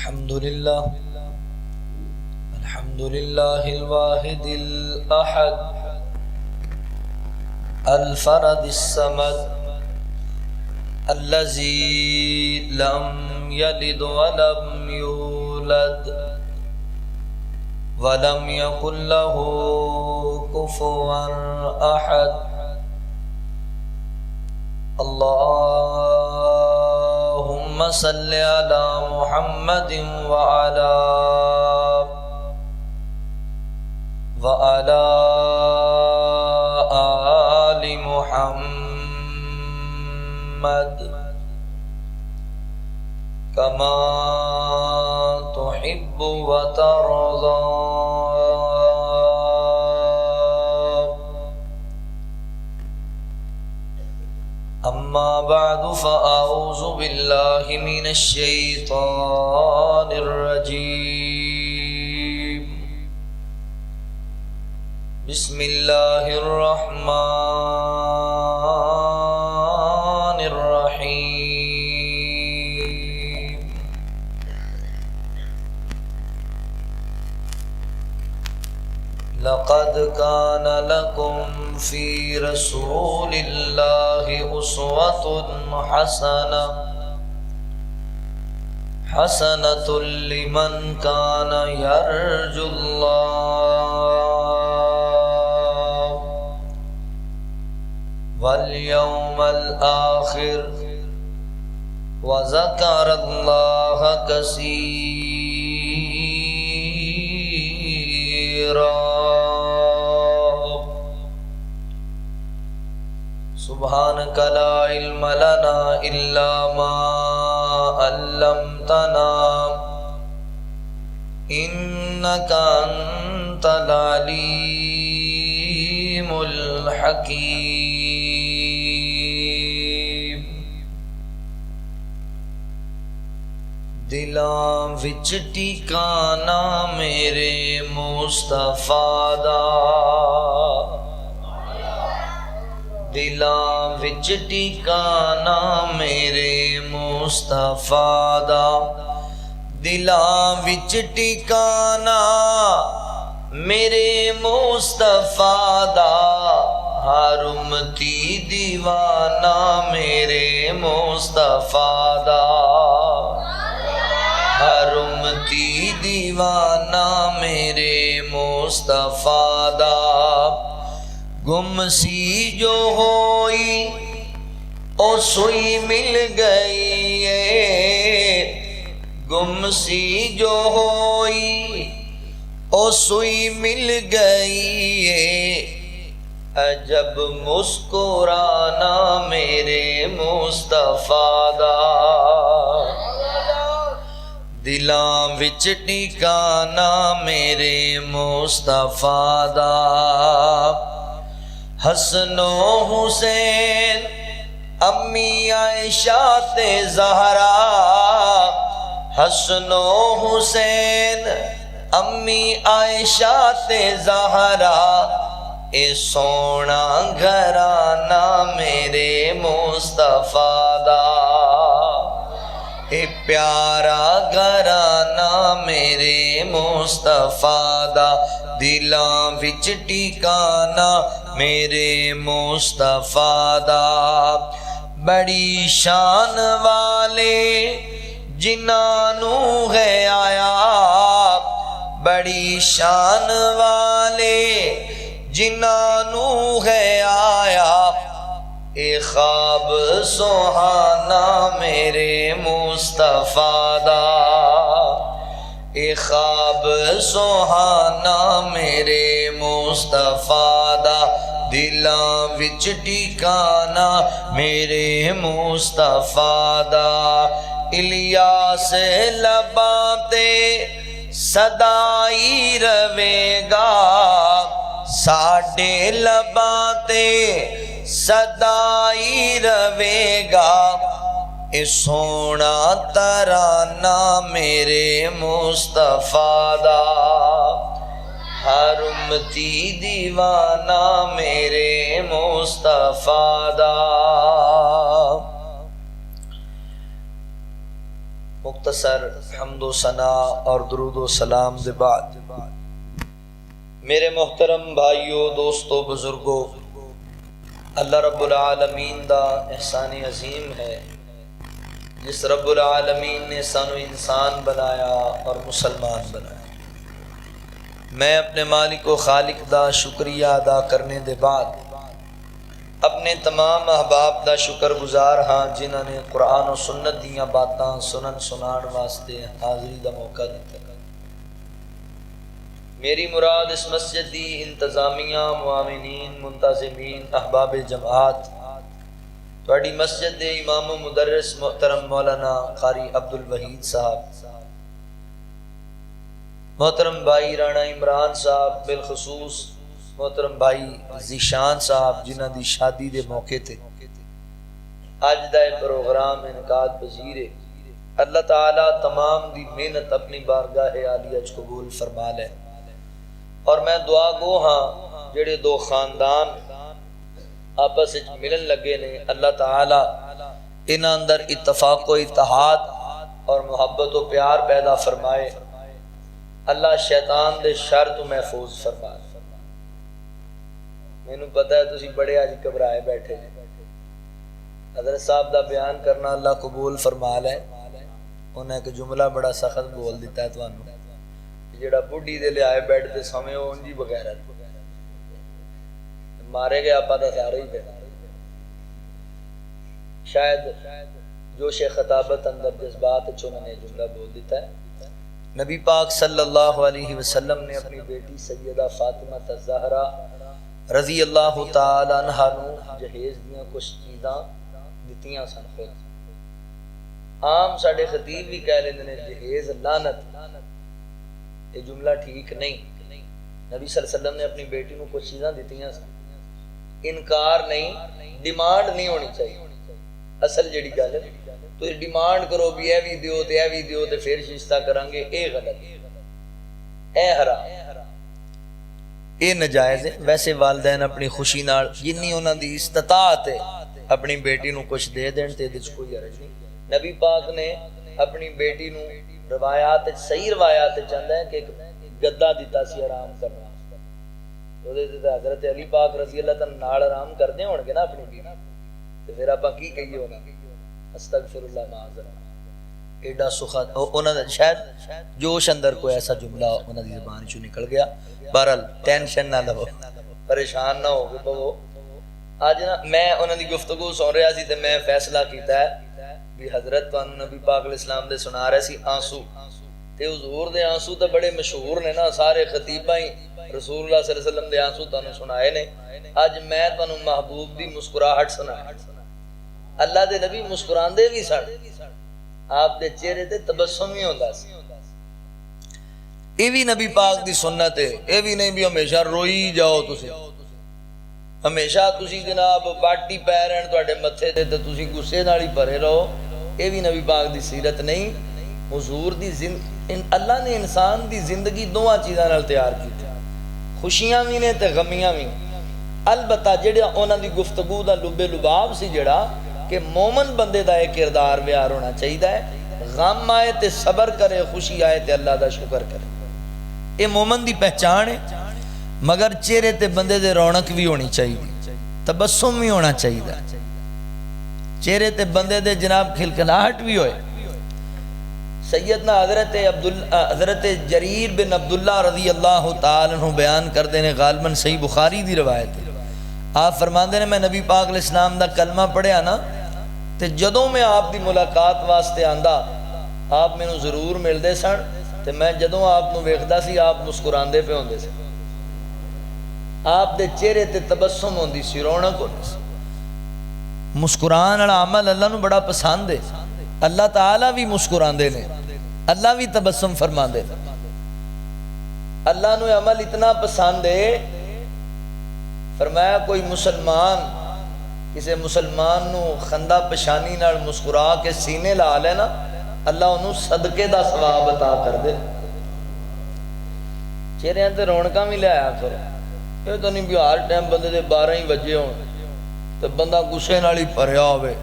الحمد لله الواحد الأحد الفرد الصمد الذي لم يلد ولم يولد ولم يكن له كفوا أحد. اللهم صل على محمد وعلى آل محمد كما تحب وترضى. أما بعد فأعوذ بالله من الشيطان الرجيم. بسم الله الرحمن الرحيم. لقد كان لكم في رسول الله أسوة حسنة لمن كان يرجو الله واليوم الآخر وذكر الله كثيرا. سبحانك لا علم لنا إلا ما علمتنا إنك أنت العليم الحكيم. دلاں وچ ٹھکانا میرے مصطفیٰ دا، دلاں وچ ٹھکانا میرے مصطفیٰ دا، دلاں وچ ٹھکانا میرے مصطفیٰ دا، ہر امتی دیوانہ میرے مصطفیٰ دا، ہر امتی دیوانہ میرے مصطفیٰ دا. گم سی جو ہوئی او سوئی مل گئی ہے، گم سی جو ہوئی او سوئی مل گئی ہے، عجب مسکرانا میرے مصطفیٰ دا، دلاں وچ ٹھکانا میرے مصطفیٰ دا. حسن و حسین امی عائشہ تے زہرا، حسن و حسین امی عائشہ تے زہرا، اے سونا گھرانہ میرے مصطفیٰ دا، اے پیارا گھرانہ میرے مصطفیٰ دا، دلاں وچ ٹھکانا میرے مصطفیٰ دا. بڑی شان والے جنہاں نو ہے آیا، بڑی شان والے جنہاں نو ہے آیا، اے خواب سہانا میرے مصطفیٰ دا، اے خواب سہانا میرے مصطفیٰ دا، دلاں وچ ٹھکانا میرے مصطفیٰ دا. الیاس لباں تے صدائی روے گا، ساڈے لباں تے صدائی روے گا، اے سونا ترانہ میرے مصطفیٰ دا، ہر امتی دیوانہ میرے مصطفیٰ دا. مختصر حمد و ثنا اور درود و سلام دے بعد میرے محترم بھائیو، دوستو، بزرگو، اللہ رب العالمین دا احسان عظیم ہے جس رب العالمین نے سانو انسان بنایا اور مسلمان بنایا۔ میں اپنے مالک و خالق دا شکریہ ادا کرنے دے بعد اپنے تمام احباب دا شکر گزار ہاں جنہاں نے قرآن و سنت دیاں باتاں سنان واسطے حاضری دا موقع دیتا۔ میری مراد اس مسجد دی انتظامیہ، معاونین، منتظمین، احباب جماعت، تواڈی مسجد دے امام و مدرس محترم مولانا قاری عبدالوحید صاحب، محترم بھائی رانا عمران صاحب، بالخصوص محترم بھائی ذیشان صاحب جنہاں دی شادی دے موقع تے اج دا پروگرام انعقاد پذیر ہے۔ اللہ تعالیٰ تمام دی محنت اپنی بارگاہ عالیہ وچ قبول فرما لے، اور میں دعا گو ہاں جڑے دو خاندان آپس وچ ملن لگے نے، اللہ تعالیٰ انہاں اندر اتفاق و اتحاد اور محبت و پیار پیدا فرمائے، اللہ شیطان دے شر تو محفوظ فرمائے۔ مینوں پتہ ہے تسی بڑے اج گھبرائے بیٹھے جی، حضرت صاحب دا بیان کرنا اللہ قبول فرما لے۔ انہیں ایک جملہ بڑا سخت بول دیتا ہے تانوں، جڑا بڈھی دے لے آئے بیٹھ دے سامنے اون جی بغیرت مارے گئے آپا دا سارے ہی پہ، شاید جوش خطابت اندر جذبات انہوں نے جملہ بول دیتا ہے۔ نبی پاک صلی اللہ علیہ وسلم نے اپنی بیٹی سیدہ فاطمہ الزہرا رضی اللہ تعالی عنہا نو جہیز دیاں کچھ چیزاں دتیاں سن۔ خود عام ساڈے خطیب بھی کہہ لیندے نے جہیز لعنت، یہ جملہ ٹھیک نہیں۔ نبی صلی اللہ علیہ وسلم نے اپنی بیٹی نو کچھ چیزاں دتیاں سن، انکار نہیں، ڈیمانڈ نہیں ہونی چاہیے۔ اصل جڑی گل ہے تو ڈیمانڈ کرو بھی اے بھی دیو تے اے بھی دیو تے پھر شائستہ کریں گے، اے غلط، اے حرام، اے نجائز ہے۔ ویسے والدین اپنی خوشی نال جنی انہاں دی استطاعت ہے اپنی بیٹی نو کچھ دے دین تے وچ کوئی حرج نہیں۔ نبی پاک نے اپنی بیٹی نو روایات صحیح روایات چاہتا ہے کہ گدا دیتا سی آرام کرنا، حضرت علی پاک رضی اللہ تعالی نال آرام کرتے ہون گے نا اپنی بیوی، تو پھر آپ کی کہیے ہونا استغفر اللہ معاذ ایڈا سخت انہاں دا شاید جوش اندر کوئی ایسا جملہ انہاں دی زبان چوں نکل گیا۔ بہرحال ٹینشن نہ لو، پریشان نہ ہو گے۔ اج نا میں انہاں دی گفتگو سن رہا سی تے میں فیصلہ کیتا ہے بھی حضرت تانوں نبی پاک علیہ السلام دے سنا رہے سی آنسو، تے حضور دے آنسو تے بڑے مشہور نے نا، سارے خطیباں ہی رسول اللہ صلی اللہ علیہ وسلم دے آنسو تانوں سنائے نے۔ اج میں تانوں محبوب دی مسکراہٹ سنایا۔ اللہ دے نبی مسکراندے بھی سن، آپ دے چہرے تے تبسم ہی ہوندا سی۔ اے بھی نبی پاک دی سنت ہے، اے بھی نہیں بھی ہمیشہ روئی جاؤ تسی، ہمیشہ تسی جناب باٹی پے رہن تواڈے متھے تے تے تسی غصے نال ہی بھرے رہو، اے بھی نبی پاک دی سیرت نہیں۔ حضور دی اللہ نے انسان دی زندگی دوواں چیزاں نال تیار کیتی، خوشیاں بھی نے تے غمیاں بھی۔ البتہ جڑا انہاں دی گفتگو دا لب لباب سی جڑا کہ مومن بندے دا ایک کردار ویار ہونا چاہیے ہے، غم آئے تے صبر کرے، خوشی آئے تے اللہ دا شکر کرے، یہ مومن دی پہچان ہے۔ مگر چہرے تے بندے دے رونق بھی ہونی چاہیے، تبسم بھی ہونا چاہیے، چہرے تے بندے دے جناب کھلکھلاہٹ بھی ہوئے۔ سیدنا حضرت جریر بن عبداللہ رضی اللہ تعالیٰ عنہ بیان کردے نے، غالباً صحیح بخاری دی روایت ہے، آپ فرماندے نے میں نبی پاک علیہ السلام دا کلمہ پڑھیا نا تے جدوں میں آپ دی ملاقات واسطے آندا آپ مینوں ضرور ملدے سن، تے میں جدوں آپ نو ویکھدا سی آپ مسکراندے پہ ہوندے سی، آپ دے چہرے تے تبسم ہوندی سی، رونق ہوندی سی۔ مسکران والا عمل اللہ نو بڑا پسند ہے، اللہ تعالیٰ بھی مسکراندے نے، اللہ بھی تبسم فرماندے نے۔ اللہ نو عمل اتنا پسند ہے، فرمایا کوئی مسلمان کسی مسلمان نو خندہ پشانی نال مسکرا کے سینے لا لے نا، اللہ انہوں صدقے دا ثواب عطا کر دے۔ چہرے تے رونقاں بھی لے آیا کرو، یہ تو نہیں بھی ہر ٹائم بندے دے 12 ہی بجے ہون تے بندہ غصے نال ہی بھریا ہوئے،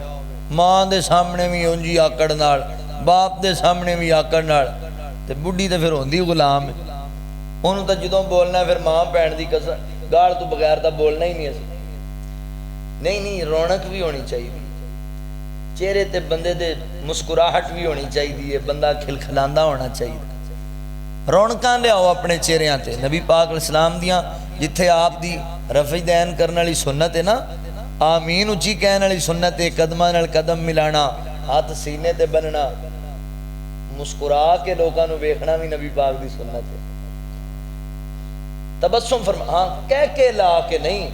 ماں دے سامنے بھی اونجی آکڑ نال، باپ دے سامنے بھی آکڑ نال تے بڈھی تے پھر ہوندی غلام ہے انہوں تا جدوں بولنا پھر ماں بہن دی قسم گال تو بغیر تا بولنا ہی نہیں اسی نہیں رونق بھی ہونی چاہیے چہرے تے بندے دے مسکراہٹ بھی ہونی چاہیے بندہ کھلکھلاندہ ہونا چاہیے رونقاں لے آؤ اپنے چہریاں تے نبی پاک علیہ السلام دیاں جتھے آپ دی رفع دین کرنے والی سنت ہے نا آمین اچھی کہنے والی سنت ہے قدماں نال قدم ملانا ہاتھ سینے تے بننا مسکرا کے لوگاں نو ویکھنا بھی نبی پاک دی سنت ہے تبسم فرما ہاں کہہ کے لا کے نہیں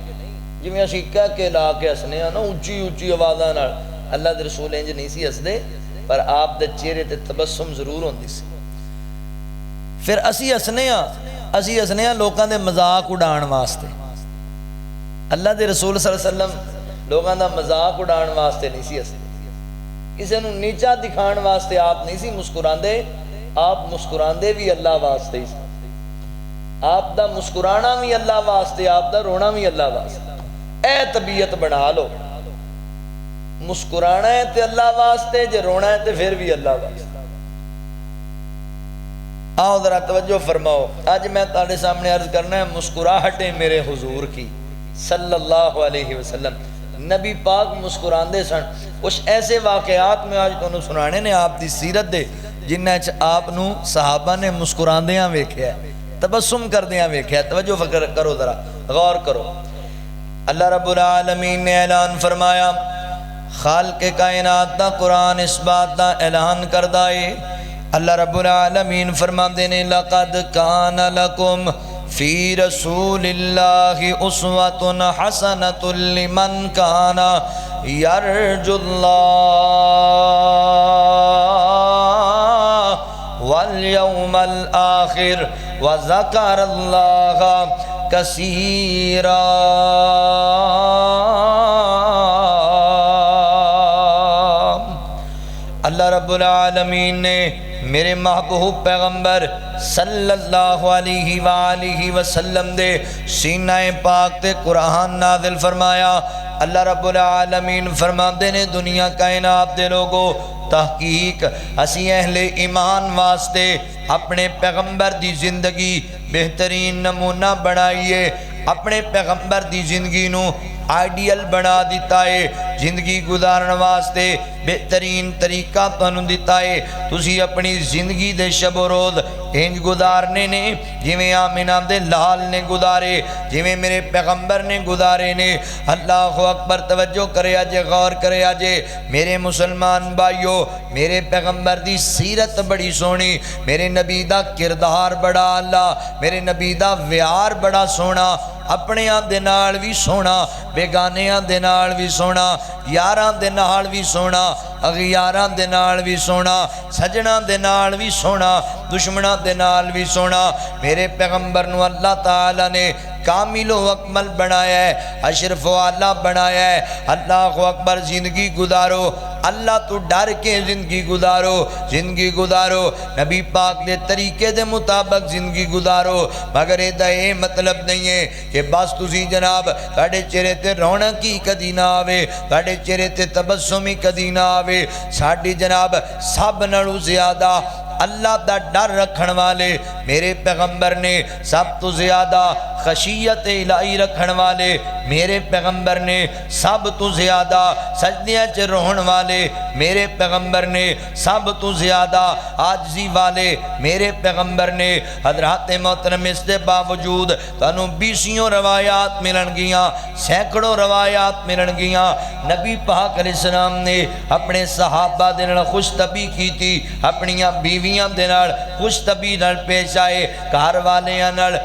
جی میں اسی کہہ کے لا کے ہسنے ہاں نا اونچی آوازاں نال اللہ دے رسول انج نہیں سی ہسدے پر آپ دے چہرے تے تبسم ضرور ہوندی سی پھر اسی ہسنے ہاں لوکاں دے مذاق اڑان واسطے اللہ دے رسول صلی اللہ علیہ وسلم لوگاں دا مذاق اڑان واسطے نہیں سی ہسدے کسے نو نیچا دکھان واسطے آپ نہیں سی مسکراندے آپ مسکراندے بھی اللہ واسطے سی آپ دا مسکرانا بھی اللہ واسطے آپ دا رونا بھی اللہ واسطے اے طبیعت بنا لو مسکرانا ہے تے اللہ واسطے جے رونا ہے تے پھر بھی اللہ واسطے آؤ ذرا توجہ فرماؤ آج میں تاڑے سامنے عرض کرنا ہے مسکراہٹیں میرے حضور کی صلی اللہ علیہ وسلم نبی پاک مسکراندے سن کچھ ایسے واقعات میں آج تو سنانے نے آپ دی سیرت دے جنہیں آپ نو صحابہ نے مسکراندیاں ویکھیا ہے تبسم کردیاں ویکھیا ہے توجہ فکر کرو ذرا غور کرو اللہ رب العالمین نے اعلان فرمایا خالق کائنات دا قرآن اس بات دا اعلان کردائے اللہ رب العالمین فرماندے نے لقد کان لکم فی رسول اللہ اسوۃ حسنۃ لمن کان یرجو اللہ والیوم الآخر وذکر اللہ کثیرا اللہ رب العالمین نے میرے محبوب پیغمبر صلی اللہ علیہ وآلہ وسلم دے سینہ پاک تے قرآن نازل فرمایا اللہ رب العالمین فرماندے نے دنیا کائنات دے لوگو تحقیق اسی اہل ایمان واسطے اپنے پیغمبر دی زندگی بہترین نمونہ بنائیے اپنے پیغمبر دی زندگی نو آئیڈیل بنا دیتا ہے زندگی گزارن واسطے بہترین طریقہ تانوں دیتا ہے تسی اپنی زندگی دے شب و روز انج گزارنے نے جویں آمنہ دے لال نے گزارے جویں میرے پیغمبر نے گزارے نے اللہ اکبر توجہ کرے آجے غور کرے آجے میرے مسلمان بھائیو میرے پیغمبر دی سیرت بڑی سونی میرے نبی دا کردار بڑا اللہ میرے نبی دا ویار بڑا سونا اپنے آن دے نال بھی سونا بیگانے آن دے نال بھی سونا یاران دے نال بھی سونا اغیاران دے نال بھی سونا سجنان دے نال بھی سونا دشمنان دے نال بھی سونا میرے پیغمبر نو اللہ تعالیٰ نے کامل و اکمل بنایا ہے اشرف و اعلیٰ بنایا ہے اللہ اکبر زندگی گزارو اللہ تو ڈر کے زندگی گزارو نبی پاک دے طریقے دے مطابق زندگی گزارو مگر یہ مطلب نہیں ہے کہ بس تسی جناب تاڑے چہرے تے رونقی کدی نہ آوے تاڑے چہرے تے تبسمی کدی نہ آوے ساڑی جناب سب نالوں زیادہ اللہ دا ڈر رکھن والے میرے پیغمبر نے سب تو زیادہ خشیت الہی رکھن والے میرے پیغمبر نے سب تو زیادہ سجدیاں چ روحن والے میرے پیغمبر نے سب تو زیادہ عاجزی والے میرے پیغمبر نے حضرات محترم اس دے باوجود تانوں بیسیوں روایات ملن گیاں سینکڑوں روایات ملن گیاں نبی پاک علیہ السلام نے اپنے صحابہ دے نال خوش طبعی کی تھی اپنیاں بیویاں دے نال خوش طبعی نال پیش آئے گھر والیاں نال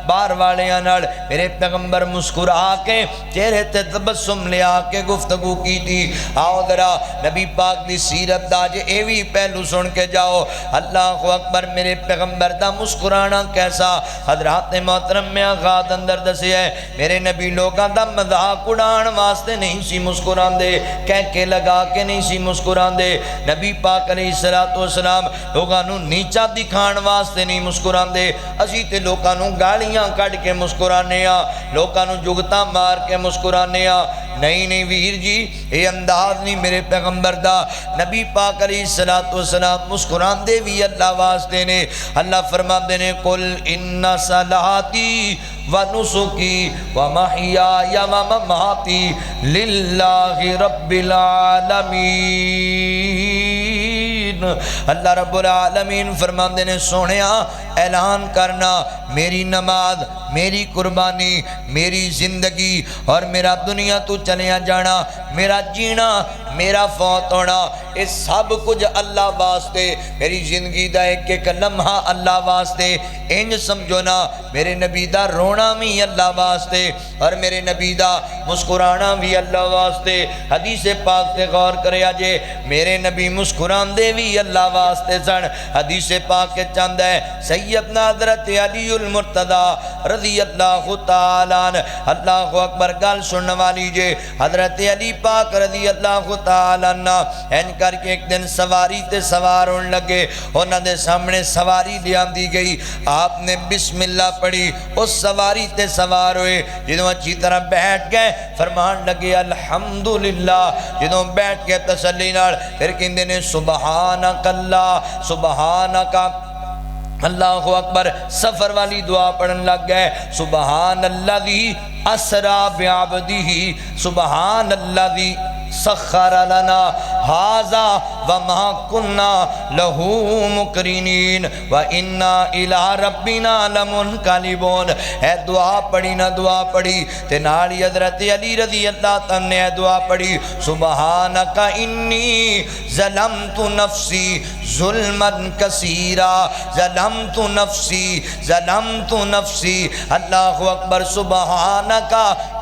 باہر والیاں نال میرے پیغمبر مسکرا کے چہرے تے تبسم لے آ کے گفتگو کی تھی آؤ ذرا نبی پاک دی سیرت دا جے اے وی پہلو سن کے جاؤ اللہ اکبر میرے پیغمبر دا مسکرانا کیسا حضرات محترم میں آغاز اندر دسے ہے میرے نبی لوگاں دا مذاق اڑان واسطے نہیں سی مسکران دے کہہ کے لگا کے نہیں سی مسکران دے نبی پاک علیہ السلام لوگاں نو نیچا دکھان واسطے نہیں مسکران دے اسی تے لوگاں نو گالیاں گالیاں کٹ کے مسکرانے لوکاں نو جگتاں مار کے مسکرانے نہیں نہیں ویر جی یہ انداز نہیں میرے پیغمبر دا نبی پاک علیہ السلام مسکران دے بھی اللہ واسطے نے اللہ فرما دے نے قل ان صلاتی و نسکی و محیای و مماتی للہ رب العالمین اللہ رب العالمین فرما دے نے سونیا اعلان کرنا میری نماز میری قربانی میری زندگی اور میرا دنیا تو چلیا جانا میرا جینا میرا فوت ہونا یہ سب کچھ اللہ واسطے میری زندگی دا ایک لمحہ اللہ واسطے انج سمجھو نا میرے نبی دا رونا بھی اللہ واسطے اور میرے نبی دا مسکرانا بھی اللہ واسطے حدیث پاک تے غور کرے آجے میرے نبی مسکران دے بھی اللہ واسطے سن حدیث پاک کے چند ہے سیدنا حضرت علی المرتضی رضی اللہ تعالیٰ عنہ اللہ اکبر گل سننے والی جے حضرت علی پاک رضی اللہ تعالیٰ عنہ این کر کے ایک دن سواری تے سوار ہونے لگے انہاں دے سامنے سواری لیان دی گئی آپ نے بسم اللہ پڑھی اس سواری تے سوار ہوئے جدوں اچھی طرح بیٹھ گئے فرمان لگے الحمدللہ جدوں بیٹھ کے تسلی نال پھر کہندے نے سبحانک اللہ سبحانک اللہ اکبر سفر والی دعا پڑھن لگ گئے سبحان الذی اسرا بعبدہ سبحان الذی سخر لنا ھذا وما كنا له مقرنین وانا الى ربنا لمنقلبون اے دعا پڑھی نہ دعا پڑھی تے نال حضرت علی رضی اللہ تعالی نے دعا پڑھی سبحانک انی ظلمت نفسی ظلما کثیرا ظلمت نفسی اللہ اکبر سبحانک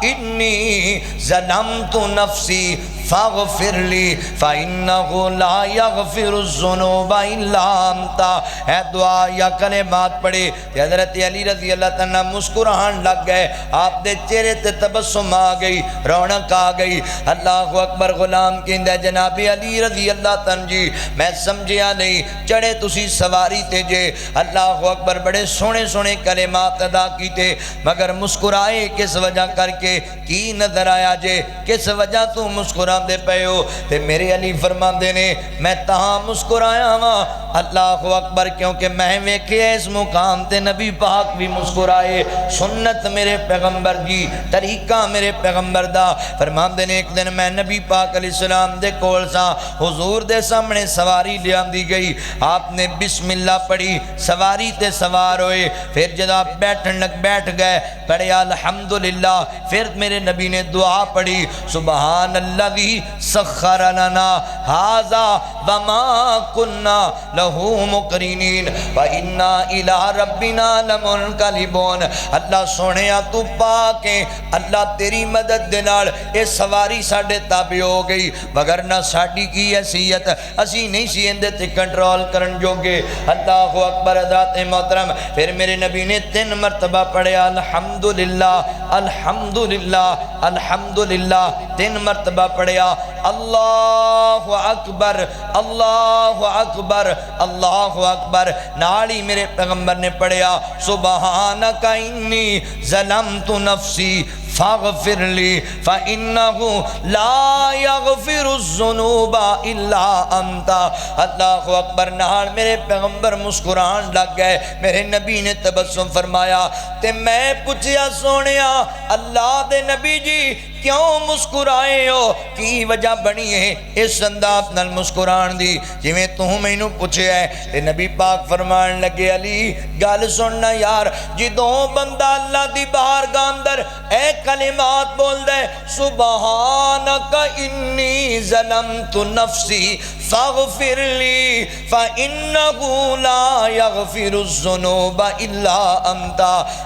انی ظلمت نفسی فاغفر لی فإنہو لا یغفر الذنوب الا انت اے دعا یا کلمات پڑھے حضرت علی رضی اللہ تعالیٰ مسکران لگ گئے آپ دے چہرے تے تبسم آ گئی رونق آ گئی اللہ اکبر غلام کہندہ جناب علی رضی اللہ تعالیٰ جی میں سمجھیا نہیں چڑھے تسی سواری تے جے اللہ اکبر بڑے سونے سونے کلمات ادا کیتے مگر مسکرائے کس وجہ کر کے کی نظر آیا جے کس وجہ تو مسکران دے پے ہو تے میرے علی فرما دے نے میں تہاں مسکرایا ہاں اللہ اکبر کیونکہ میں ویکھے اس مقام تے نبی پاک بھی مسکرائے سنت میرے پیغمبر دی طریقہ میرے پیغمبر دا فرما دے نے ایک دن میں نبی پاک علیہ السلام دے کول سا حضور دے سامنے سواری لیان دی گئی آپ نے بسم اللہ پڑھی سواری تے سوار ہوئے پھر جب آپ بیٹھ گئے پڑھے الحمدللہ پھر میرے نبی نے دعا پڑھی سبحان الذی سخر لنا ھذا وما كنا له مقرنین وانا الى ربنا لمنقلبون اللہ سونیا تو پاک ہے اللہ تیری مدد دے نال اے سواری ساڈے تابع ہو گئی وگرنہ ساڈی کی حیثیت اسی نہیں سی اندے تے کنٹرول کرن جوگے اللہ اکبر حضرات محترم پھر میرے نبی نے 3 مرتبہ پڑھیا الحمدللہ الحمدللہ الحمدللہ 3 مرتبہ پڑھیا اللہ اکبر اللہ اکبر اللہ اکبر نالی میرے پیغمبر نے پڑھیا سبحانک انی ظلمت نفسی فاغفر لی فإنہ لا یغفر الذنوب الا انت اللہ اکبر نال میرے پیغمبر مسکران لگ گئے میرے نبی نے تبسم فرمایا تے میں پوچھیا سونیا اللہ دے نبی جی کیوں مسکرائے ہو کی وجہ بنی ہے اس انداز نال مسکران دی جویں تو مینوں پوچھیا ہے تے نبی پاک فرمان لگے علی گل سننا یار جدوں بندہ اللہ دی بارگاہ اندر اے کلمات بول دے سبحانک انی ظلمت نفسی فاغفر لی فإنہ لا یغفر الذنوب الا انت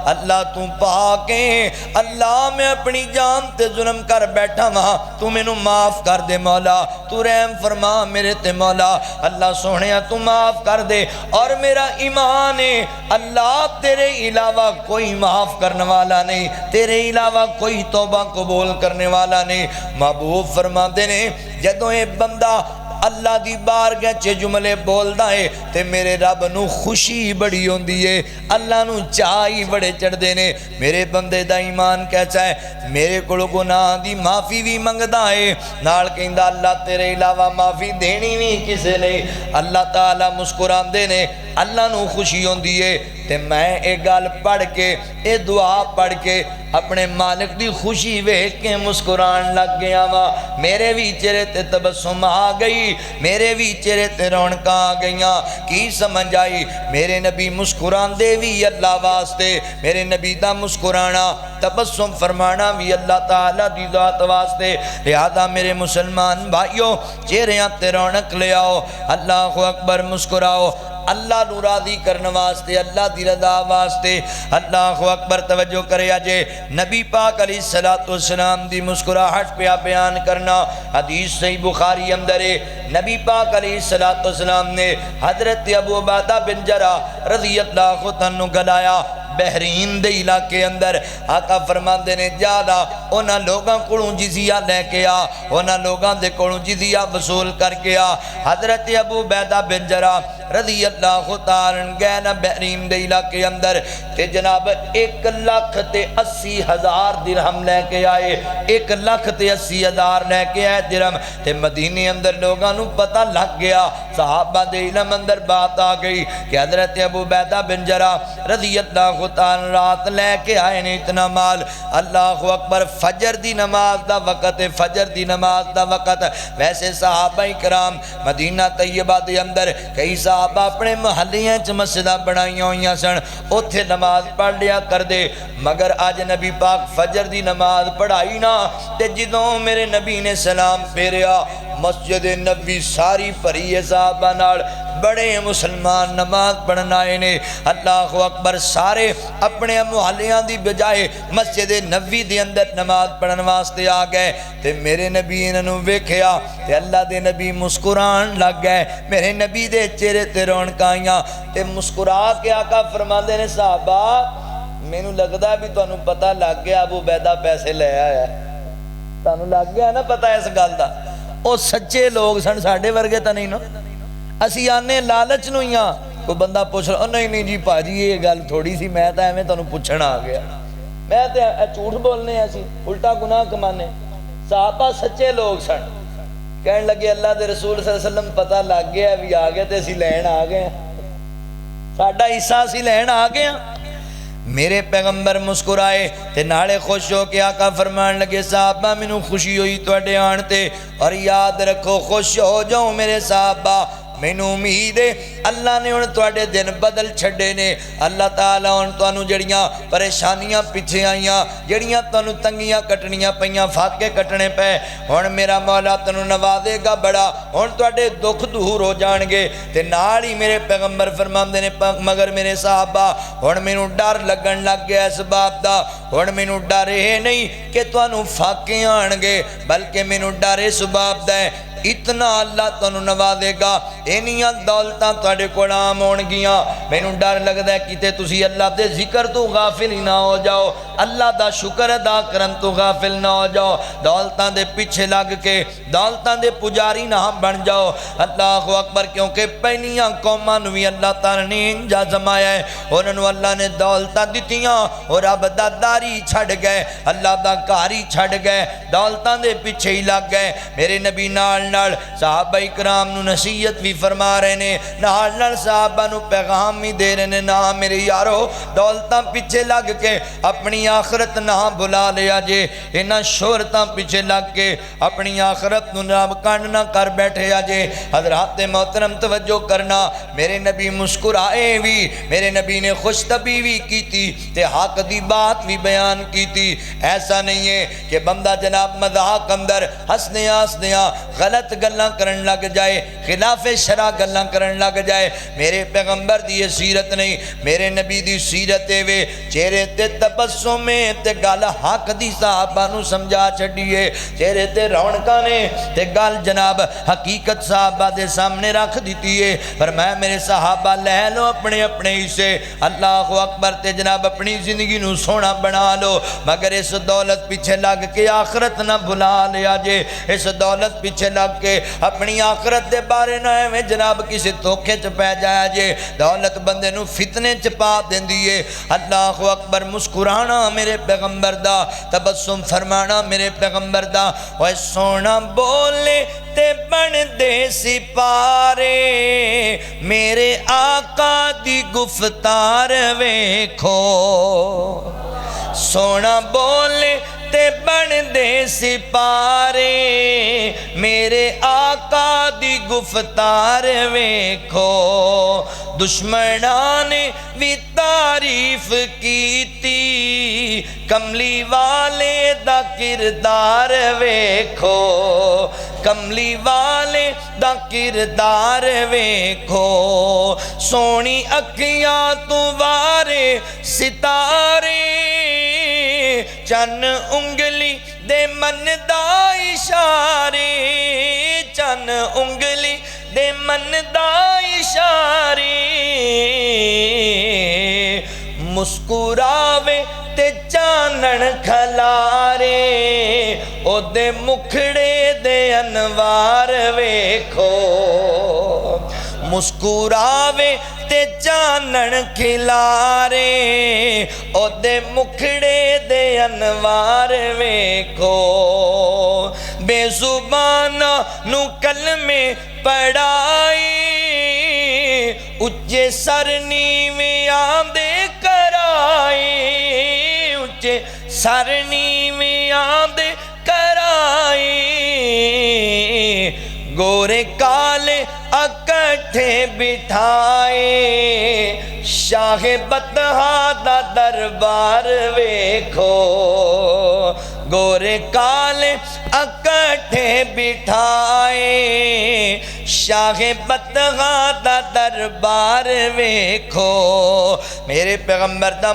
اللہ تو پاک ہے اللہ میں اپنی جان تے ظلم کر بیٹھا وہاں تو میں نو معاف کر دے مولا تو رحم فرما میرے تے مولا اللہ سونیا تو معاف کر دے اور میرا ایمان ہے اللہ تیرے علاوہ کوئی معاف کرنے والا نہیں تیرے علاوہ کوئی توبہ قبول کرنے والا نہیں محبوب فرما دے نے جدوں اے بندہ اللہ دی بارگاہ چ جملے بولدا ہے تے میرے رب نو خوشی بڑی ہوندی ہے، اللہ نو چاہی بڑے چڑھدے نے۔ میرے بندے دا ایمان کیسا ہے؟ میرے کولوں گناہ دی معافی بھی منگدا ہے، نال کہندا اللہ تیرے علاوہ معافی دینی بھی کسے نہیں۔ اللہ تعالیٰ مسکراندے نے، اللہ نو خوشی ہوندی ہے تے میں اے گل پڑھ کے اے دعا پڑھ کے اپنے مالک دی خوشی ویکھ کے مسکران لگ گیا وا۔ میرے بھی چہرے تے تبسم آ گئی، میرے بھی چہرے تے رونقاں آ گئیاں۔ کی سمجھ آئی؟ میرے نبی مسکراندے بھی اللہ واسطے، میرے نبی دا مسکرانا تبسم فرمانا بھی اللہ تعالیٰ دی ذات واسطے۔ لہذا میرے مسلمان بھائیو چہریاں تے رونق لے آؤ، اللہ اکبر مسکراؤ، اللہ نو راضی کرنے واسطے، اللہ دی رضا واسطے۔ اللہ اکبر توجہ کرے اجے نبی پاک علیہ السلام دی مسکراہٹ پہ بیان کرنا۔ حدیث صحیح بخاری اندر ہے، نبی پاک علیہ السلام نے حضرت ابو عبیدہ بن جراح رضی اللہ عنہ گلایا بحرین دے علاقے اندر۔ آقا فرماندے نے جادا انہاں لوگاں کولوں جزیہ لے کے آ، انہاں لوگاں دے کولوں جزیہ وصول کر کے آ۔ حضرت ابو عبیدہ بن جراح رضی اللہ تعالیٰ عنہ گئے نا بحرین دے علاقے اندر تے جناب 1,80,000 درہم لے کے آئے، 1,80,000 لے کے آئے درہم تے مدینے اندر لوگاں نو پتہ لگ گیا، صحابہ دے علم اندر بات آ گئی کہ حضرت ابو عبیدہ بن جراح رضی اللہ تعالیٰ رات لے کے آئے نے اتنا مال۔ اللہ اکبر، فجر دی نماز دا وقت ہے، فجر دی نماز دا وقت۔ ویسے صحابہ کرام مدینہ طیبہ دے اندر کئی صحابہ اپنے محلیاں چ مسجداں بنائیاں ہوئیاں سن، اوتھے نماز پڑھ لیا کر دے، مگر آج نبی پاک فجر دی نماز پڑھائی نا تے جدوں میرے نبی نے سلام پھیریا مسجد نبی ساری بھری ہے صحابہ نال، بڑے مسلمان نماز پڑھنا آئے نے۔ اللہ اکبر، سارے اپنے محلیاں دی بجائے مسجد نبی دی اندر نماز پڑھن واسطے آ گئے تے میرے نبی انہوں ویکھیا تے اللہ دے نبی مسکران لگ گئے، میرے نبی دے چہرے تے رونقاں آئیاں تے مسکرا کے آقا فرماندے نے صحابہ مینوں لگدا بھی تانوں پتہ لگ گیا ابو عبیدہ پیسے لے آیا ہے، تانوں لگ گیا نا پتہ اس گل دا۔ او سچے لوگ سن، ساڈے ورگے تا نہیں نا، اسی آنے لالچ نو ہی ہاں۔ کوئی بندہ پوچھ رہا نہیں جی پاجی یہ گل تھوڑی سی، میں تا ایویں تانوں پوچھنا آ گیا، میں تے جھوٹ بولنے اسی الٹا گناہ کمانے۔ صحابہ سچے لوگ سن، کہنے لگے اللہ دے رسول صلی اللہ علیہ وسلم پتہ لگ گیا بھی آ گئے تے اسی لین آ گئے، ساڈا حصہ اسی لین آ گئے۔ میرے پیغمبر مسکرائے تے نالے خوش ہو کے آقا فرمان لگے صحابہ مینوں خوشی ہوئی تواڈے آن تے، اور یاد رکھو خوش ہو جاؤ میرے صحابہ، مینوں امید ہے اللہ نے ان تواڈے دن بدل چھڑے نے۔ اللہ تعالیٰ ان تانوں جڑیاں پریشانیاں پیچھے آئیاں، جڑیاں تانوں تنگیاں کٹنیاں پیاں، فاقے کٹنے پے، ہن میرا مولا تانوں نوازے گا بڑا، ہن تواڈے دکھ دور ہو جان گے۔ تے نال ہی میرے پیغمبر فرماندے نے مگر میرے صحابہ ہن مینوں ڈر لگن لگ گیا اس بات دا، ہن مینوں ڈر اے نہیں کہ تانوں فاقے آن گے، بلکہ مینوں ڈر اس بات دا ہے اتنا اللہ تانوں نوازے گا، اینیاں دولتاں تواڈے کول عام ہون گیاں، مینوں ڈر لگدا ہے کتے تسی اللہ دے ذکر تو غافل ہی نہ ہو جاؤ، اللہ دا شکر ادا کرن تو غافل نہ ہو جاؤ، دولتاں دے پیچھے لگ کے دولتاں دے پجاری نہ بن جاؤ۔ اللہ اکبر، کیونکہ پہلیاں قوماں نوں وی اللہ تعالی نے انجا زمایا ہے، انہاں نوں اللہ نے دولتاں دتیاں اور رب دا داری چھڈ گئے، اللہ دا گھر ہی چھڈ گئے، دولتاں دے پیچھے ہی لگ گئے۔ میرے نبی نال صحابہ اکرام نو نصیحت بھی فرما رہے نے، نال صحابہ نو پیغام بھی دے رہے نے، نہ میرے یارو دولتاں پیچھے لگ کے اپنی آخرت نہ بھلا لیا جے، انہاں شہرتاں پیچھے لگ کے اپنی آخرت نو نہ کنڈ نہ کر بیٹھے آجے۔ حضرات محترم توجہ کرنا، میرے نبی مسکرائے بھی، میرے نبی نے خوش طبعی بھی کی تھی تے حق دی بات بھی بیان کی تھی۔ ایسا نہیں ہے کہ بندہ جناب مذاق اندر ہسدیاں ہسدیاں غلط گلاں کرن لگ جائے، خلاف شرع گلاں کرن لگ جائے۔ میرے پیغمبر دی یہ سیرت نہیں، میرے نبی دی سیرت وے چہرے تے تبسم تے گل حق دی صحابہ نو سمجھا چھڈیے، چہرے تے رونقاں نے تے گل جناب حقیقت صحابہ دے سامنے رکھ دیتی ہے۔ فرمایا میرے صحابہ لے لو اپنے اپنے حصے، اللہ اکبر، تے جناب اپنی زندگی نو سونا بنا لو، مگر اس دولت پیچھے لگ کے آخرت نہ بھلا لیا جے، اس دولت پیچھے لگ کے اپنی آخرت دے بارے نہ میں جناب کسی دھوکے چ پہ جایا جے دولت بندے نو فتنے چ پا دیندی ہے اللہ اکبر مسکرانا میرے پیغمبر دا تبسم فرمانا میرے پیغمبر دا اوے سونا بولے تے بن دے سپارے میرے آقا دی گفتار ویکھو سونا بولے تے بن دے سپارے میرے آقا دی گفتار ویکھو دشمنان نے بھی تعریف کیتی کملی والے دا کردار ویکھو کملی والے دا کردار ویکھو سونی اکھیاں تو وارے ستارے چن انگلی دے من دا اشارے چن انگلی دے من دا اشارے مسکراوے تے چانن کھلارے او دے مکھڑے دے انوار ویکھو مسکراوے تے چانن کھلارے او دے مکھڑے دے انوار ویکھو بے زبانہ نو کلمے پڑھائی اچھے سرنی میں آمدے کرائی اچھے سرنی میں آمدے کرائی گورے کالے اکٹھے بٹھائے شاہ بطحا دا دربار ویکھو گورے کالے اکٹھے بٹھائے شاہ بطحا دا دربار ویکھو میرے پیغمبر دا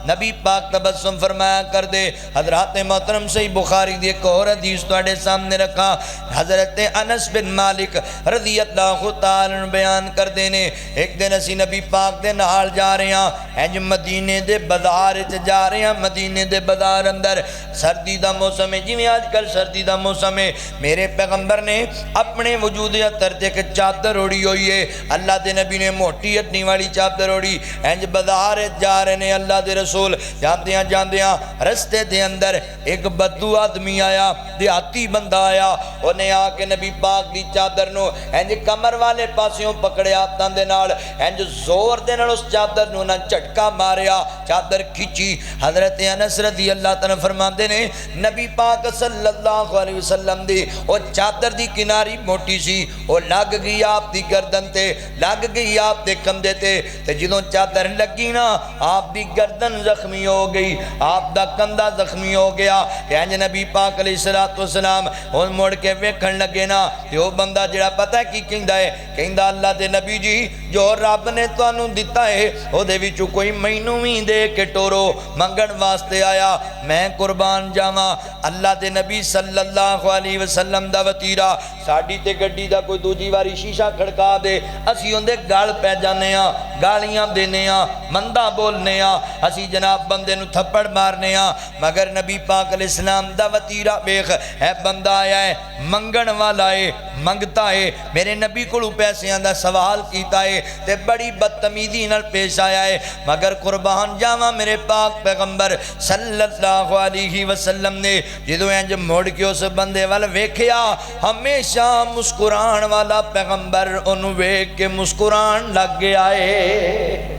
نبی پاک تبسم فرمایا کر دے حضرات محترم صحیح بخاری دی ایک اور حدیث توڑے سامنے رکھا حضرت انس بن مالک رضی اللہ تعالیٰ بیان کر دینے ایک دن اسی نبی پاک دے نال جا رہے ہیں انج مدینے دے بازار جا رہے ہیں مدینے دے بازار اندر سردی دا موسم ہے جی میں آج کل سردی دا موسم ہے میرے پیغمبر نے اپنے وجود اتر دے کہ چادر اڑی ہوئی ہے اللہ دے نبی نے موٹی اٹنی والی چادر اڑی انج بازار جا رہے ہیں اللہ دے رسول جاندیاں رستے دے اندر ایک بدو آدمی آیا دیہاتی بندہ آیا انہیں آ کے نبی پاک دی چادر نو انج کمر والے پاسیوں پکڑے آتاں دے نال انج زور دے نال اس چادر نو نہ جھٹکا ماریا چادر کھچی حضرت انس رضی اللہ تعالیٰ فرماندے نے نبی پاک صلی اللہ علیہ وسلم دی وہ چادر دی کناری موٹی سی وہ لگ گئی آپ دی گردن تے لگ گئی آپ دے کندھے تے جدوں چادر لگی نا آپ دی گردن زخمی ہو گئی آپ دا کندھا زخمی ہو گیا کہ انج نبی پاک علیہ السلام ان موڑ کے ویکھن لگے نا یہ بندہ جڑا پتہ ہے کی کہندا ہے کہندا اللہ دے نبی جی جو رب نے تانوں دتا ہے او دے وچوں کوئی مینوں وی دے کے ٹورو منگن واسطے آیا میں قربان جاواں اللہ دے نبی صلی اللہ علیہ وسلم دا وتیرا ساڈی تے گڈی دا کوئی دوجی واری شیشہ کھڑکا دے اسی اون دے گال پہ جانے ہاں گالیاں دینے ہاں مندا بولنے ہاں اسی جناب بندے نو تھپڑ مارنے ہاں مگر نبی پاک علیہ السلام دا وتیرا ویکھ اے بندہ آیا ہے منگن والا ہے منگتا ہے میرے نبی کو پیسیاں دا سوال کیتا ہے تے بڑی بدتمیزی نال پیش آیا ہے مگر قربان جاواں میرے پاک پیغمبر صلی اللہ علیہ وسلم نے جدوں انج موڑ کے اس بندے وال ویکھیا ہمیشہ مسکران والا پیغمبر انہوں ویکھ کے مسکران لگ گیا ہے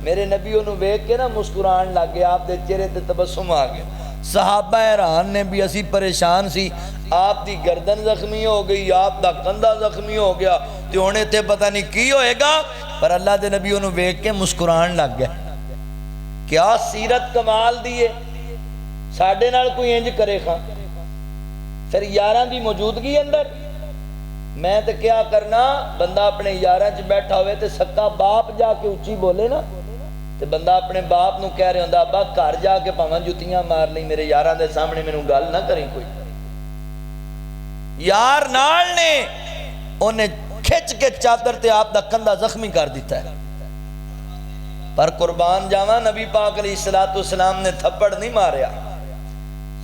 میرے نبی انہوں ویکھ کے نا مسکران لگ گیا آپ دے چہرے تے تبسم آ گیا صحابہ حیران نے بھی اسی پریشان سی آپ دی گردن زخمی ہو گئی آپ دا کندھا زخمی ہو گیا تے ہونے تے پتہ نہیں کی ہوئے گا پر اللہ دے نبی انہوں ویکھ کے مسکران لگ گیا کیا سیرت کمال دیئے ساڑھے نال کوئی انج کرے خان پھر یاراں دی موجودگی اندر میں تے کیا کرنا بندہ اپنے یاراں چ بیٹھا ہوئے تے سکا باپ جا کے اچھی بولے نا تے بندہ اپنے باپ نو کہہ رہے ہوندا ابا گھر جا کے پاواں جتیاں مار لیں میرے یاراں دے سامنے مینوں گل نہ کریں کوئی یار نال نے انہیں کھچ کے چادر تے آپ دا کندھا زخمی کر دیتا ہے پر قربان جاواں نبی پاک علیہ السلام نے تھپڑ نہیں ماریا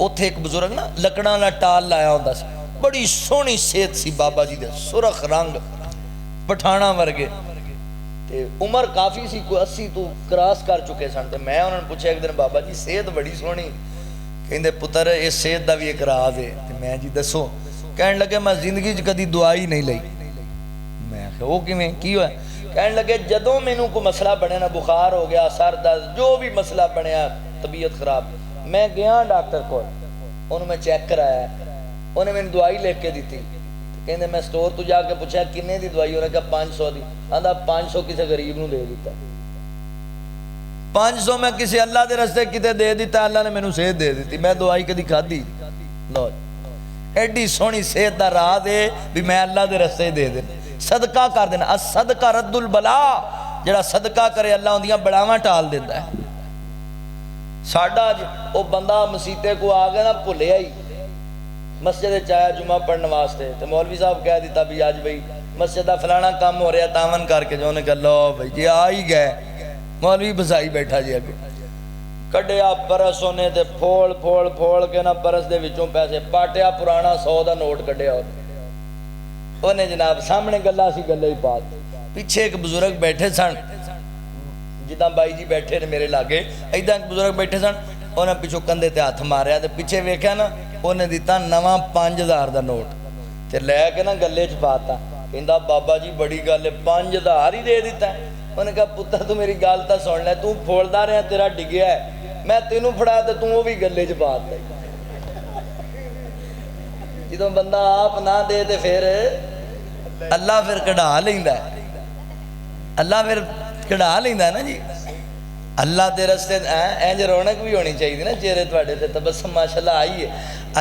اتھے ایک بزرگ نا لکڑاں والا ٹال لایا ہوندا سی، بڑی سونی صحت سی بابا جی دے، سرخ رنگ پٹھانا ورگے، تے عمر کافی سی، کوئی 80 تو کراس کر چکے سن۔ تے میں انہوں نے پوچھا ایک دن بابا جی صحت بڑی سونی، کہندے پتر اس صحت دا بھی ایک راز ہے۔ تے میں جی دسو، کہنے لگے میں زندگی چ کدی دعائی نہیں لئی۔ میں کہ وہ کیویں کی ہویا؟ کہنے لگے جدوں مینوں کوئی مسئلہ بنے نا، بخار ہو گیا، سر درد، جو بھی مسئلہ بنیا، طبیعت خراب، میں گیا ڈاکٹر کو، انہوں میں چیک کرایا، انہیں میں دعائی لکھ کے دیتی۔ کہندے میں سٹور تو جا کے پوچھا کنے دی دوائی، انہوں نے کہا 500 دی۔ آندا 500 کسی غریب نو دے دیتا، 500 میں کسی اللہ دے رستے کتے دے دیتا، اللہ نے مینوں صحت دے دیتی، میں دوائی کدی کھادی؟ لو ایڈی سونی صحت دا راز ہے بھی میں اللہ دے رستے دے دیں، صدقہ کر دینا۔ الصدقہ رد البلا، جڑا صدقہ کرے اللہ اندیاں بڑاواں ٹال دیتا ہے۔ ساڈا وہ بندہ مسیتے کو آ گیا نا، بھلیا ہی مسجد چایا جمعہ پڑھنے واسطے، تو مولوی صاحب کہہ دیتا بھی آج بھائی مسجد دا فلانا کام ہو رہا، تاون کر کے جو انہیں کہا لو بھائی جی آ ہی گئے، مولوی بسائی بیٹھا جی اگے کڈیا پرس انہیں تے پھول پھول پھول کے نا پرس دے وچوں پیسے پاٹیا، پرانا 100 دا نوٹ کڈیا انہیں جناب سامنے گلا سی گلے ہی بات۔ پیچھے ایک بزرگ بیٹھے سن، جداں بائی جی بیٹھے نے میرے لاگے، ایداں ایک بزرگ بیٹھے سن، انہیں پیچھو کندھے تے ہاتھ ماریا، تے پیچھے ویکھیا نا انہیں دیتا نواں 5000 دا نوٹ، تے لے کے نا گلے چ پاتا، کہندا بابا جی بڑی گل ہے، 5000 ہی دے دیتا ہے۔ انہیں کہا پتر تو میری گل تا سن لے، تو پھولدا رہا تیرا ڈگیا ہے، میں تینوں پھڑایا تے تو وہ بھی گلے چ پاتا ہے۔ جدوں بندہ آپ نہ دے تے پھر اللہ پھر کڑھا لیندا ہے، اللہ پھر کڑھا لیندا ہے نا جی۔ اللہ دے رستے اینج رونق بھی ہونی چاہیے نا چہرے تواڈے تے، تبسم ماشاءاللہ آئی ہے۔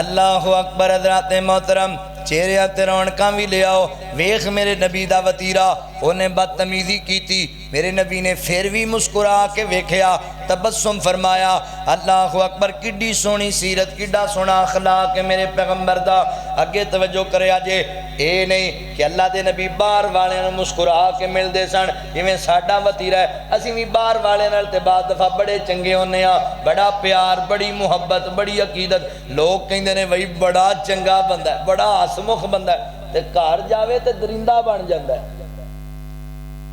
اللہ اکبر حضرات محترم، چہرے تے رونقاں بھی لے آؤ۔ ویکھ میرے نبی دا وتیرا، انہیں بدتمیزی کی تھی، میرے نبی نے پھر بھی مسکرا کے ویکھیا، تبسم فرمایا۔ اللہ اکبر، کڈی سونی سیرت، کڈا سونا اخلاق ہے میرے پیغمبر دا۔ اگے توجہ کرے آجے، اے نہیں کہ اللہ دے نبی باہر والے نال مسکرا کے مل دے سن جویں ساڈا وتیرا ہے، اسی بھی باہر والے نال تے بعد دفعہ بڑے چنگے ہونے ہاں، بڑا پیار، بڑی محبت، بڑی عقیدت۔ لوگ کہندے نے بھائی بڑا چنگا بندہ ہے، بڑا ہسمکھ بندہ ہے، تے گھر جاوے تے درندہ بن جاندا ہے،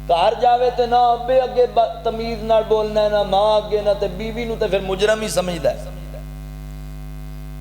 گھر جاوے تے نہ ابے اگے تمیز نال بولنا ہے، نہ ماں اگے، نہ تے بیوی نو تے پھر مجرم ہی سمجھدا ہے۔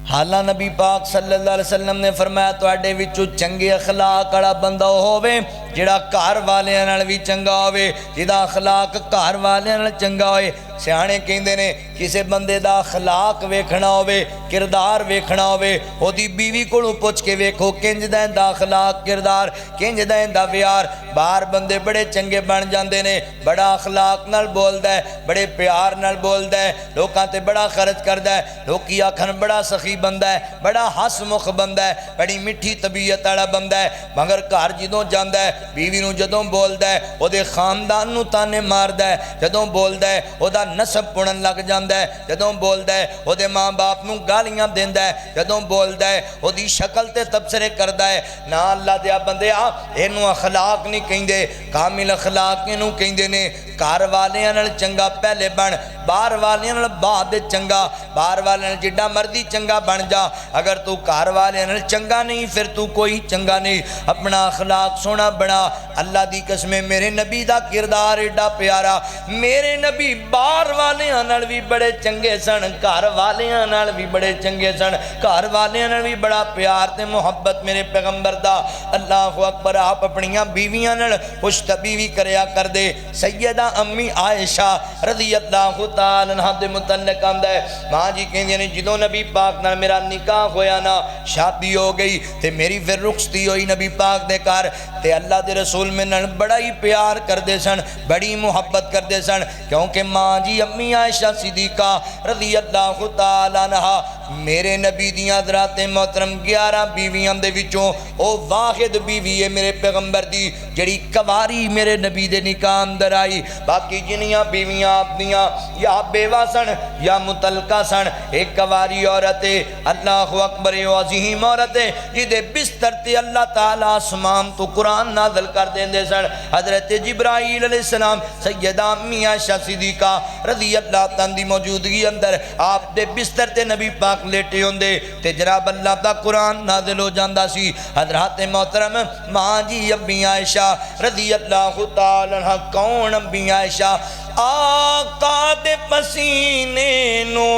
حالہ نبی پاک صلی اللہ علیہ وسلم نے فرمایا تواڈے وچوں چنگے اخلاق والا بندہ ہووے جڑا گھر والیاں نال بھی چنگا ہووے، جدا اخلاق گھر والیاں نال چنگا ہوئے۔ سیانے کہندے نے کسے بندے دا اخلاق ویکھنا ہووے، کردار ویکھنا ہووے، او دی بیوی کولوں پوچھ کے ویکھو کنج دا ایندا اخلاق کردار، کنج دا ایندا ویار۔ باہر بندے بڑے چنگے بن جاندے نے، بڑا اخلاق نال بولدا ہے، بڑے پیار نال بولدا ہے، لوکاں تے بڑا خرچ کردا ہے، لوکی آکھن بڑا سخی بندہ ہے، بڑا ہسمکھ بندہ ہے، بڑی میٹھی طبیعت والا بندہ ہے، مگر گھر جدوں جاندا ہے بیوی نو جدوں بولدا ہے او دے خاندان نو تانے ماردا ہے، جدوں بولدا ہے او دا نسب پڑن لگ جاندا ہے، جدوں بولدا ہے او دے ماں باپ نو گالیاں دیندا ہے، جدوں بولدا ہے او دی شکل تے تبصرے کردا ہے۔ نا اللہ دیا بندیا اینو اخلاق نہیں کہندے، کامل اخلاق اینو کہندے نے۔ گھر والیاں نال چنگا پہلے بن، باہر والیاں نال بعد چنگا، باہر والیاں نال جڈا مرضی چنگا بن جا، اگر تو گھر والیاں نال چنگا نہیں پھر تو کوئی چنگا نہیں۔ اپنا اخلاق سونا بنا۔ اللہ دی قسم میرے نبی دا کردار ایڈا پیارا، میرے نبی باہر والیاں نال بھی بڑے چنگے سن، گھر والیاں نال بھی بڑے چنگے سن، گھر والیاں نال بھی بڑا پیار تے محبت میرے پیغمبر دا۔ اللہ اکبر، آپ اپنیاں بیویاں نال خوش طبیعی کریا کر دے۔ سیدہ امی عائشہ رضی اللہ تعالی عنہا دے متعلق آمدہ ہے، ماں جی کہندے نے جدوں نبی پاک نال میرا نکاح ہویا نا، شادی ہو گئی تے میری پھر رخصتی ہوئی نبی پاک دے گھر، تے اللہ دے رسول میں نال بڑا ہی پیار کر دے سن، بڑی محبت کر دے سن، کیونکہ ماں جی امی عائشہ صدیقہ رضی اللہ تعالی عنہا میرے نبی دیاں حضرات محترم 11 بیویاں دے وچوں او واحد بیوی ہے میرے پیغمبر دی جڑی کواری میرے نبی دے نکاح اندر آئی۔ باقی جنیاں بیویاں آپ دیاں یا بیوہ سن یا متعلقہ سن، ایک کواری عورت ہے، اللہ اکبر، عظیم عورت ہے جدے بستر تے اللہ تعالیٰ آسمان تو قرآن نازل کر دیندے سن۔ حضرت جبرائیل علیہ السلام سیدہ امی عائشہ صدیقہ رضی اللہ تعالیٰ دی موجودگی اندر آپ دے بستر تے نبی پاک پاک لیٹے ہوندے تے جناب اللہ دا قرآن نازل ہو جاندا سی حضرات محترم ماں جی امی عائشہ رضی اللہ تعالی عنہ کون امی عائشہ آقا دے پسینے نو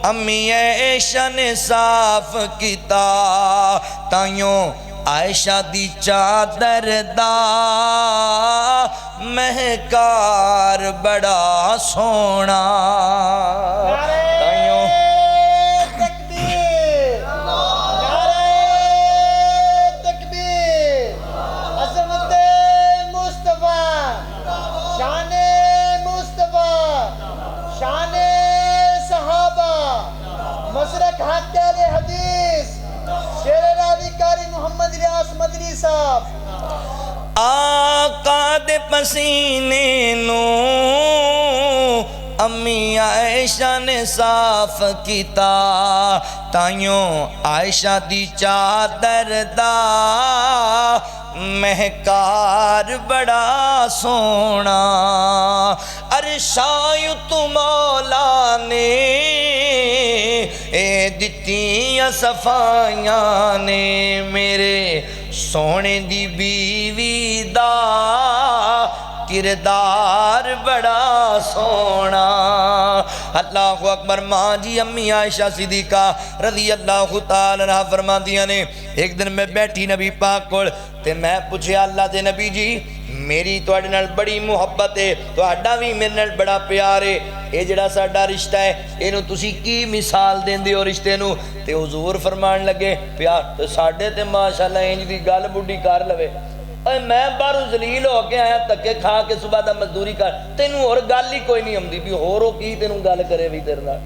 امی عائشہ نے صاف کیتا تائیوں عائشہ دی چادر دا مہکار بڑا سونا تائیوں تکبیر نعرہ تکبیر عظمت مصطفیٰ شان مصطفیٰ شان صحابہ مسرک حق اہل حدیث شیر راوی کاری محمد الیاس مدنی صاحب آقا دے پسینے نو امی عائشہ نے صاف کیتا تائیوں عائشہ دی چادر دا مہکار بڑا سونا عرشاں تو مولا نے اے دتیاں صفائیاں نے میرے سونے دی بیوی دا کردار بڑا سونا اللہ اکبر ماں جی امی عائشہ صدیقہ رضی اللہ تعالی عنہ فرما دیا نے ایک دن میں بیٹھی نبی پاک کول تے میں پوچھے اللہ دے نبی جی میری تواڈے نال بڑی محبت ہے تواڈا بھی میرے نال بڑا پیار ہے اے جڑا ساڈا رشتہ ہے اینو تسی کی مثال دیندے ہو رشتے نو تے حضور فرمان لگے پیار تے ساڈے تے ماشاءاللہ انج دی گل بڈھی کر لوے اے میں باہروں ذلیل ہو کے آیا تکے کھا کے صبح دا مزدوری کر تینوں اور گل ہی کوئی نہیں آمدی بھی ہورو کی تینوں گل کرے بھی تیرے نال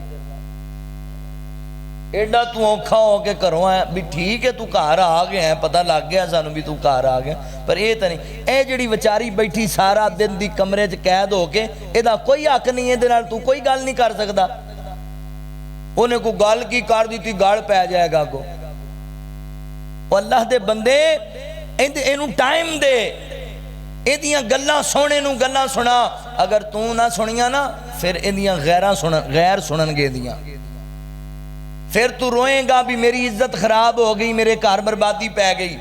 ایڈا تو اوکھا ہو کے کروں ہے بھی ٹھیک ہے تو گھر آ گیا ہے پتہ لگ گیا سانوں بھی تو گھر آ گیا پر یہ تو نہیں اے جڑی بیچاری بیٹھی سارا دن دی کمرے چ قید ہو کے ایدا کوئی حق نہیں ہے دے نال تو کوئی گل نہیں کر سکدا انہیں کو گل کی کر دیتی گل پہ جائے گا کو اللہ دے بندے اینو ٹائم دے ایدیاں گلاں سونے نو گلاں سنا اگر تو نہ سنیاں نا پھر ایدیاں غیر سنن گے دیاں پھر تو روئیں گا بھی میری عزت خراب ہو گئی میرے کار بربادی پہ گئی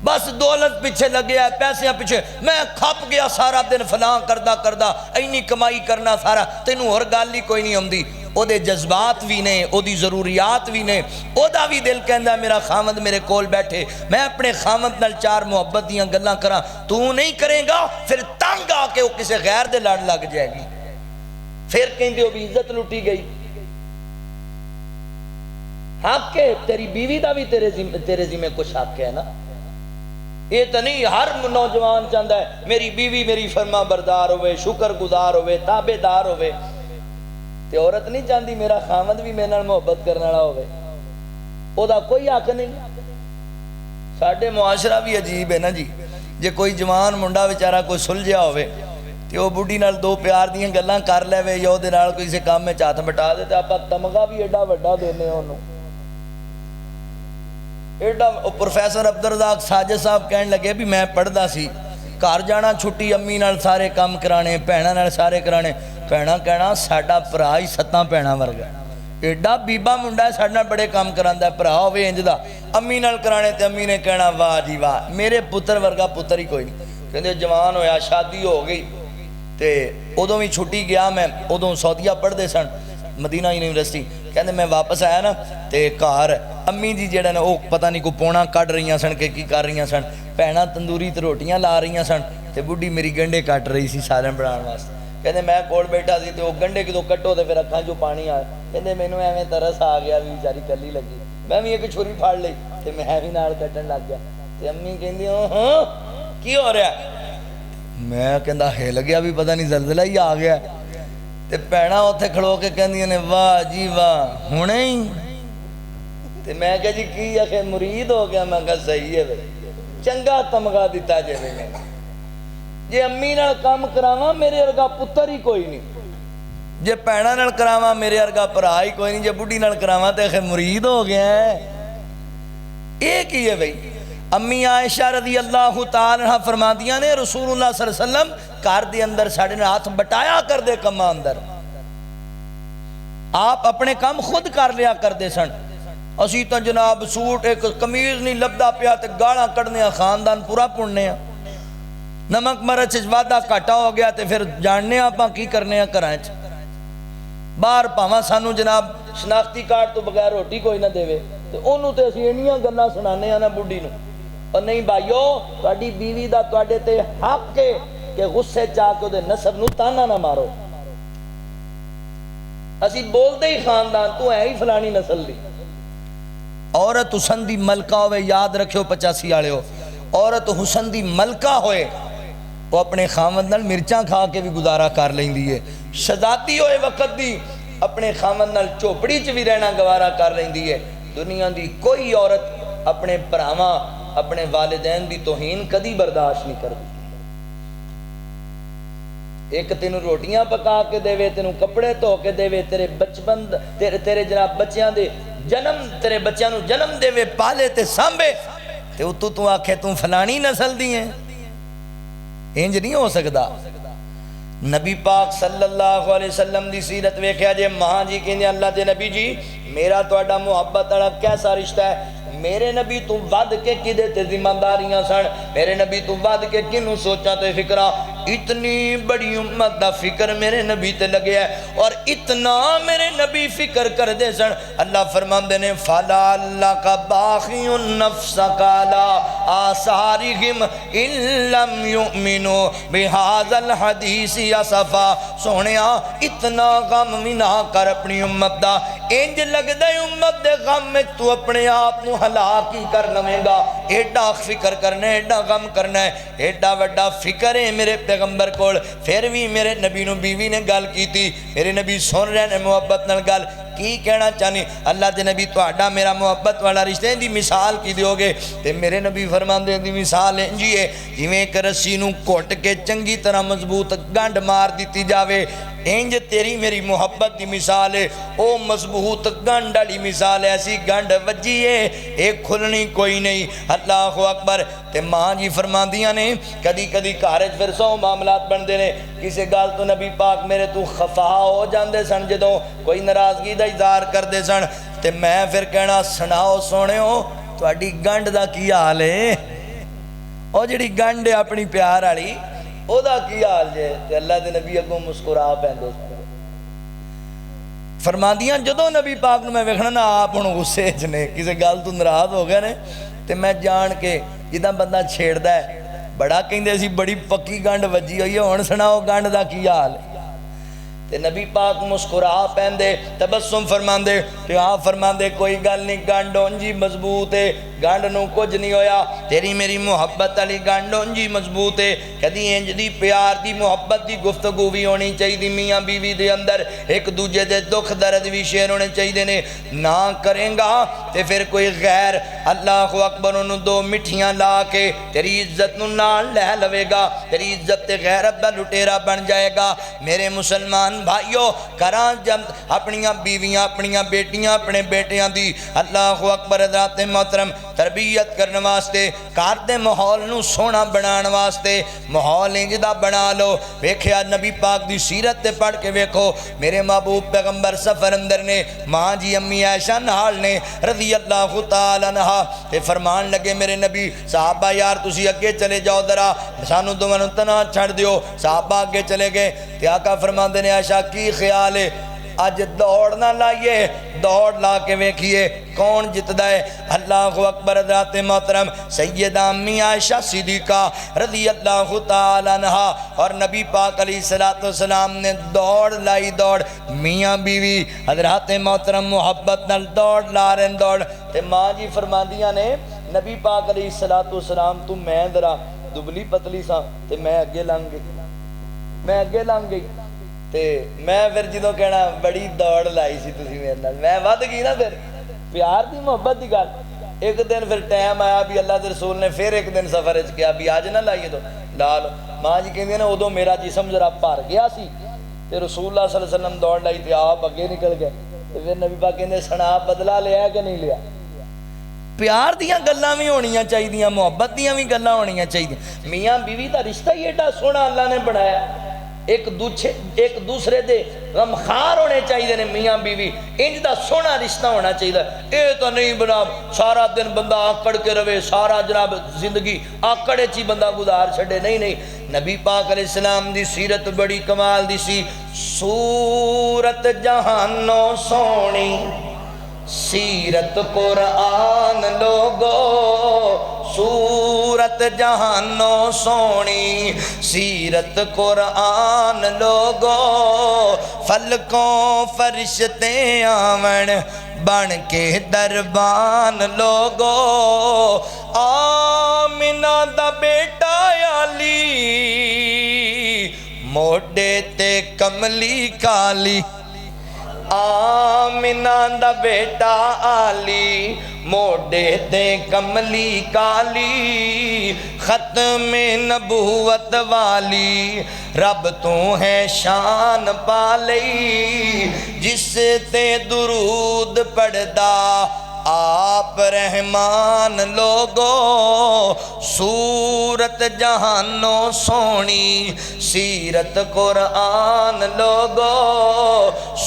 بس دولت پیچھے لگے ہے پیسے پیچھے میں کھپ گیا سارا دن فلاں کردہ اینی کمائی کرنا سارا تینوں اور گل ہی کوئی نہیں ہوندی او دے جذبات بھی نے او دی ضروریات بھی نے او دا بھی دل کہندا میرا خامد میرے کول بیٹھے میں اپنے خامد نال چار محبت دیاں گلاں کراں تو نہیں کرے گا پھر تنگ آ کے وہ کسی غیر دے لڑ لگ جائے گی پھر کہندے ہو بھی عزت لٹی گئی حق ہے تیری بیوی دا بھی تیرے ذمہ کچھ حق ہے نا یہ تو نہیں ہر نوجوان چاہتا ہے میری بیوی میری فرما بردار ہوئے شکر گزار ہوئے تابع دار ہوئے تے عورت نہیں چاہتی میرا خامد بھی میرے نال محبت کرنے والا ہوئے او دا کوئی حق نہیں ساڈے معاشرہ بھی عجیب ہے نا جی جے کوئی جوان منڈا بیچارہ کوئی سلجھیا ہوئے تے وہ بڈھی نال دو پیار دیاں گلاں کر لے وے یا دے نال کوئی سے کام میں ہاتھ بٹا دے تے آپا تمغہ بھی ایڈا وڈا دینے انہوں ایڈا پروفیسر عبدالرزاق ساجد صاحب کہنے لگے بھی میں پڑھدا سی گھر جانا چھٹی امی نال سارے کام کرانے بھیناں نال سارے کرانے بھیناں کہنا ساڈا بھرا ہی ستاں بھیناں ورگا ایڈا بیبا منڈا ہے ساڈے نال بڑے کام کراندا ہے بھرا ہوے انج دا امی نال کرانے تے امی نے کہنا واہ جی واہ میرے پتر ورگا پتر ہی کوئی نہیں کہندے جوان ہویا شادی ہو گئی تے ادوں بھی چھٹی گیا میں ادوں سعودیہ پڑھدے سن مدینہ یونیورسٹی کہندے میں واپس آیا نا تے گھر امی جی جڑا نا وہ پتہ نہیں کو پونا کٹ رہی سن کہ کی کر رہی سن بھیناں تندوری تے روٹیاں لا رہی سن تے بڈھی میری گنڈے کٹ رہی سی سالن بناਉਣ واسطے کہندے میں کول بیٹھا سی تے وہ گنڈے کدوں کٹو تے پھر اکھاں چوں پانی آیا کہندے مینوں ایویں ترس آ گیا بھی بیچاری کلی لگی میں بھی ایک چھری پھڑ لئی تے میں بھی نال کٹن لگ گیا تے امی کہندی ہاں کی ہو رہا میں کہندا ہل گیا بھی پتہ نہیں زلزلہ ہی آ گیا تے بھیناں اوتھے کھڑو کے کہندیاں نے واہ جی واہ ہنے ہی تے میں کہا جی کی آخر مرید ہو گیا میں کہا صحیح ہے بھائی چنگا تمغہ دیتا جے میں جے امی نال کام کراواں میرے ارگا پتر ہی کوئی نہیں جے بھیناں نال کراواں میرے ارگا بھرا ہی کوئی نہیں جے بڈھی نال کراواں تے آخر مرید ہو گیا ہے یہ کی ہے بھائی امی عائشہ رضی اللہ تعالی عنہ فرما دیا نے رسول اللہ صلی اللہ علیہ وسلم گھر دے اندر ساڈے نال ہاتھ بٹایا کر دے کما اندر آپ اپنے کام خود کر لیا کرتے سن. اسی تو جناب سوٹ ایک کمیز نہیں لبدا پیا تے گاڑاں کڑنے خاندان پورا پڑنے. نمک مرچ وعدہ کٹا ہو گیا تے پھر جاننے آپ کی کرنے گھراں چ. باہر پاواں سانو جناب شناختی کارڈ تو بغیر روٹی کوئی نہ دے تے انہوں تے اسی انیاں گلاں سنانے ہیں نا بڈھی نو. اور نہیں بھائیو تہاڈی بیوی دا تواڈے تے حق ہے کہ غصے چاہ کے دے نسب نو تانا نہ مارو. اسی بولتے ہی خاندان تو ہے ہی فلانی نسل دی. عورت حسن دی ملکہ ہوئے یاد رکھو 85 والے ہو. عورت حسن دی ملکہ ہوئے وہ اپنے خامد نال مرچاں کھا کے بھی گزارا کر لیندی ہے. شہزادی ہوئے وقت دی اپنے خامد نال چوپڑی چ بھی رہنا گوارا کر لیندی ہے. دنیا دی کوئی عورت اپنے پراواں اپنے والدین دی توہین کدی برداشت نہیں کرتی. ایک تینوں روٹیاں پکا کے دے تینوں کپڑے دھو کے دے تیرے بچپن تیرے جناب بچیاں دے جنم تیرے بچیاں نو جنم دے پالے تے سامبے تے تو آکھے تم فلانی نسل دی ہیں. انج نہیں ہو سکتا. نبی پاک صلی اللہ علیہ وسلم دی سیرت ویکھیا جے ماں جی کہندے اللہ دے نبی جی میرا تہاڈا محبت والا کیسا رشتہ ہے. میرے نبی تو ود کے کدے تے ذمہ داریاں سن. میرے نبی تو ود کے کنوں سوچاں تے فکراں. اتنی بڑی امت دا فکر میرے نبی تے لگیا ہے اور اتنا میرے نبی فکر کر دے سن. اللہ فرماندے نے فلا اللہ کا باخی النفس کالا آثارہم ان لم یؤمنوا بہذا الحدیث اسفا. سونیا اتنا غم بھی نہ کر اپنی امت دا. انج لگدا ہے امت دے غم میں تو اپنے آپ نو ہلاک ہی کر لویں گا. ایڈا فکر کرنا ہے ایڈا غم کرنا ہے ایڈا وڈا فکر ہے میرے پیغمبر کول. پھر بھی میرے نبی نو بیوی نے گل کی تھی. میرے نبی سن رہے ہیں محبت نال گل کی کہنا چاہنی. اللہ دے نبی تہاڈا میرا محبت والا رشتے دی مثال کی دیو گے تے میرے نبی فرماندے دی مثال انجی ہے جویں ایک رسی نو کٹ کے چنگی طرح مضبوط گنڈ مار دیتی جاوے. انج تیری میری محبت دی مثال ہے او مضبوط گنڈ والی مثال ہے. ایسی گنڈ وجی ہے ایک کھلنی کوئی نہیں. اللہ اکبر. تے ماں جی فرماندیاں نے کدی کدی گھر وچ پھر 100 معاملات بندے نے. کسے گل تو نبی پاک میرے تو خفا ہو جاندے سن جدوں کوئی ناراضگی دا اظہار کردے سن تے میں پھر کہنا سناؤ سونےو تہاڈی گنڈ دا کی حال ہے. او جڑی گنڈ ہے اپنی پیار والی او دا کی حال جے. تے اللہ دے نبی اگوں مسکرا پیندے فرماندیاں جدوں نبی پاک نو میں ویکھنا نا آپ ہن غصے وچ نے کسے گل تو ناراض ہو گئے نے تے میں جان کے جداں بندہ چھیڑدا ہے بڑا کہندے سی بڑی پکی گنڈ وجی ہوئی ہے ہن سناؤ گنڈ دا کی حال ہے. تے نبی پاک مسکرا پیندے تبسم فرماندے تے آپ فرماندے کوئی گل نہیں گنڈ اونجی مضبوط ہے گنڈ نو کچھ نہیں ہویا. تیری میری محبت والی گنڈ اونجی مضبوط ہے. کدی انج دی پیار دی محبت دی گفتگو بھی ہونی چاہیے میاں بیوی دے اندر. ایک دوجے دے دکھ درد بھی شیئر ہونے چاہیے نے. نہ کریں گا تے پھر کوئی غیر اللہ اکبر انہوں دو مٹھیاں لا کے تیری عزت نو نال لے لوے گا. تیری عزت تے غیرت دا لٹیرا بن جائے گا. میرے مسلمان بھائیو کراں جب اپنیاں بیویاں اپنیاں بیٹیاں اپنے بیٹیاں دی اللہ اکبر حضرات محترم تربیت کرنے واسطے گھر دے ماحول نو سونا بنان واسطے ماحول انج دا بنا لو. ویکھیا نبی پاک دی سیرت تے پڑھ کے ویکھو میرے محبوب پیغمبر سفر اندر نے ماں جی امی عائشہ نال نے رضی اللہ تعالی عنہا تے فرمان لگے میرے نبی صحابہ یار تسی اگے چلے جاؤ ذرا سانو دوواں نوں تنہا چھڑ دیو. صحابہ اگے چلے گئے تے آقا فرماندے نے عائشہ کی خیال ہے اج دوڑ نہ لائیے دوڑ لا کے ویکھیے کون جتدا ہے. اللہ اکبر حضرات محترم سیدہ امی عائشہ صدیقہ رضی اللہ تعالی عنہا اور نبی پاک علیہ السلام نے دوڑ لائی. دوڑ میاں بیوی حضرات محترم محبت نال دوڑ لا رہے دوڑ. تے ماں جی فرماندیاں نے نبی پاک علیہ السلام تو میں ذرا دبلی پتلی سا تے میں اگے لنگ گئی تے میں پھر جدوں کہنا بڑی دوڑ لائی سی تسی میرے نال میں ود گئی نا پھر پیار دی محبت دی گل. ایک دن پھر ٹائم آیا بھی اللہ دے رسول نے پھر ایک دن سفر وچ کیا بھی آج نہ لائیے تو لا لو. ماں جی کہندی نے ادوں میرا جسم ذرا بھر گیا سی تے رسول اللہ صلی اللہ علیہ وسلم دوڑ لائی تے آپ اگے نکل گئے تے پھر نبی پاک کہندے سنا بدلا لیا کہ نہیں لیا. پیار دیاں گلاں بھی ہونیاں چاہیے محبت دیاں بھی گلاں ہونیاں چاہیے. میاں بیوی دا رشتہ ہی ایڈا سونا اللہ نے بنایا ایک دوسرے دے غمخار ہونے چاہیے نے میاں بیوی انج دا سونا رشتہ ہونا چاہیے اے تو نہیں جناب سارا دن بندہ آکڑ کے رہے سارا جناب زندگی آکڑے چی بندہ گزار چھڑے نہیں نبی پاک علیہ السلام دی سیرت بڑی کمال دی سی سورت جہانوں سونی سیرت قرآن لوگو سورت جہانوں سونی سیرت قرآن لوگو فلکوں فرشتے آون بن کے دربان لوگو آمنہ دا بیٹا علی موڈے تے کملی کالی آمنہ دا بیٹا علی موڈے تے کملی کالی ختم نبوت والی رب تو ہے شان پالی جس تے درود پڑھدا آپ رحمان لوگو سورت جہانوں سونی سیرت قرآن لوگو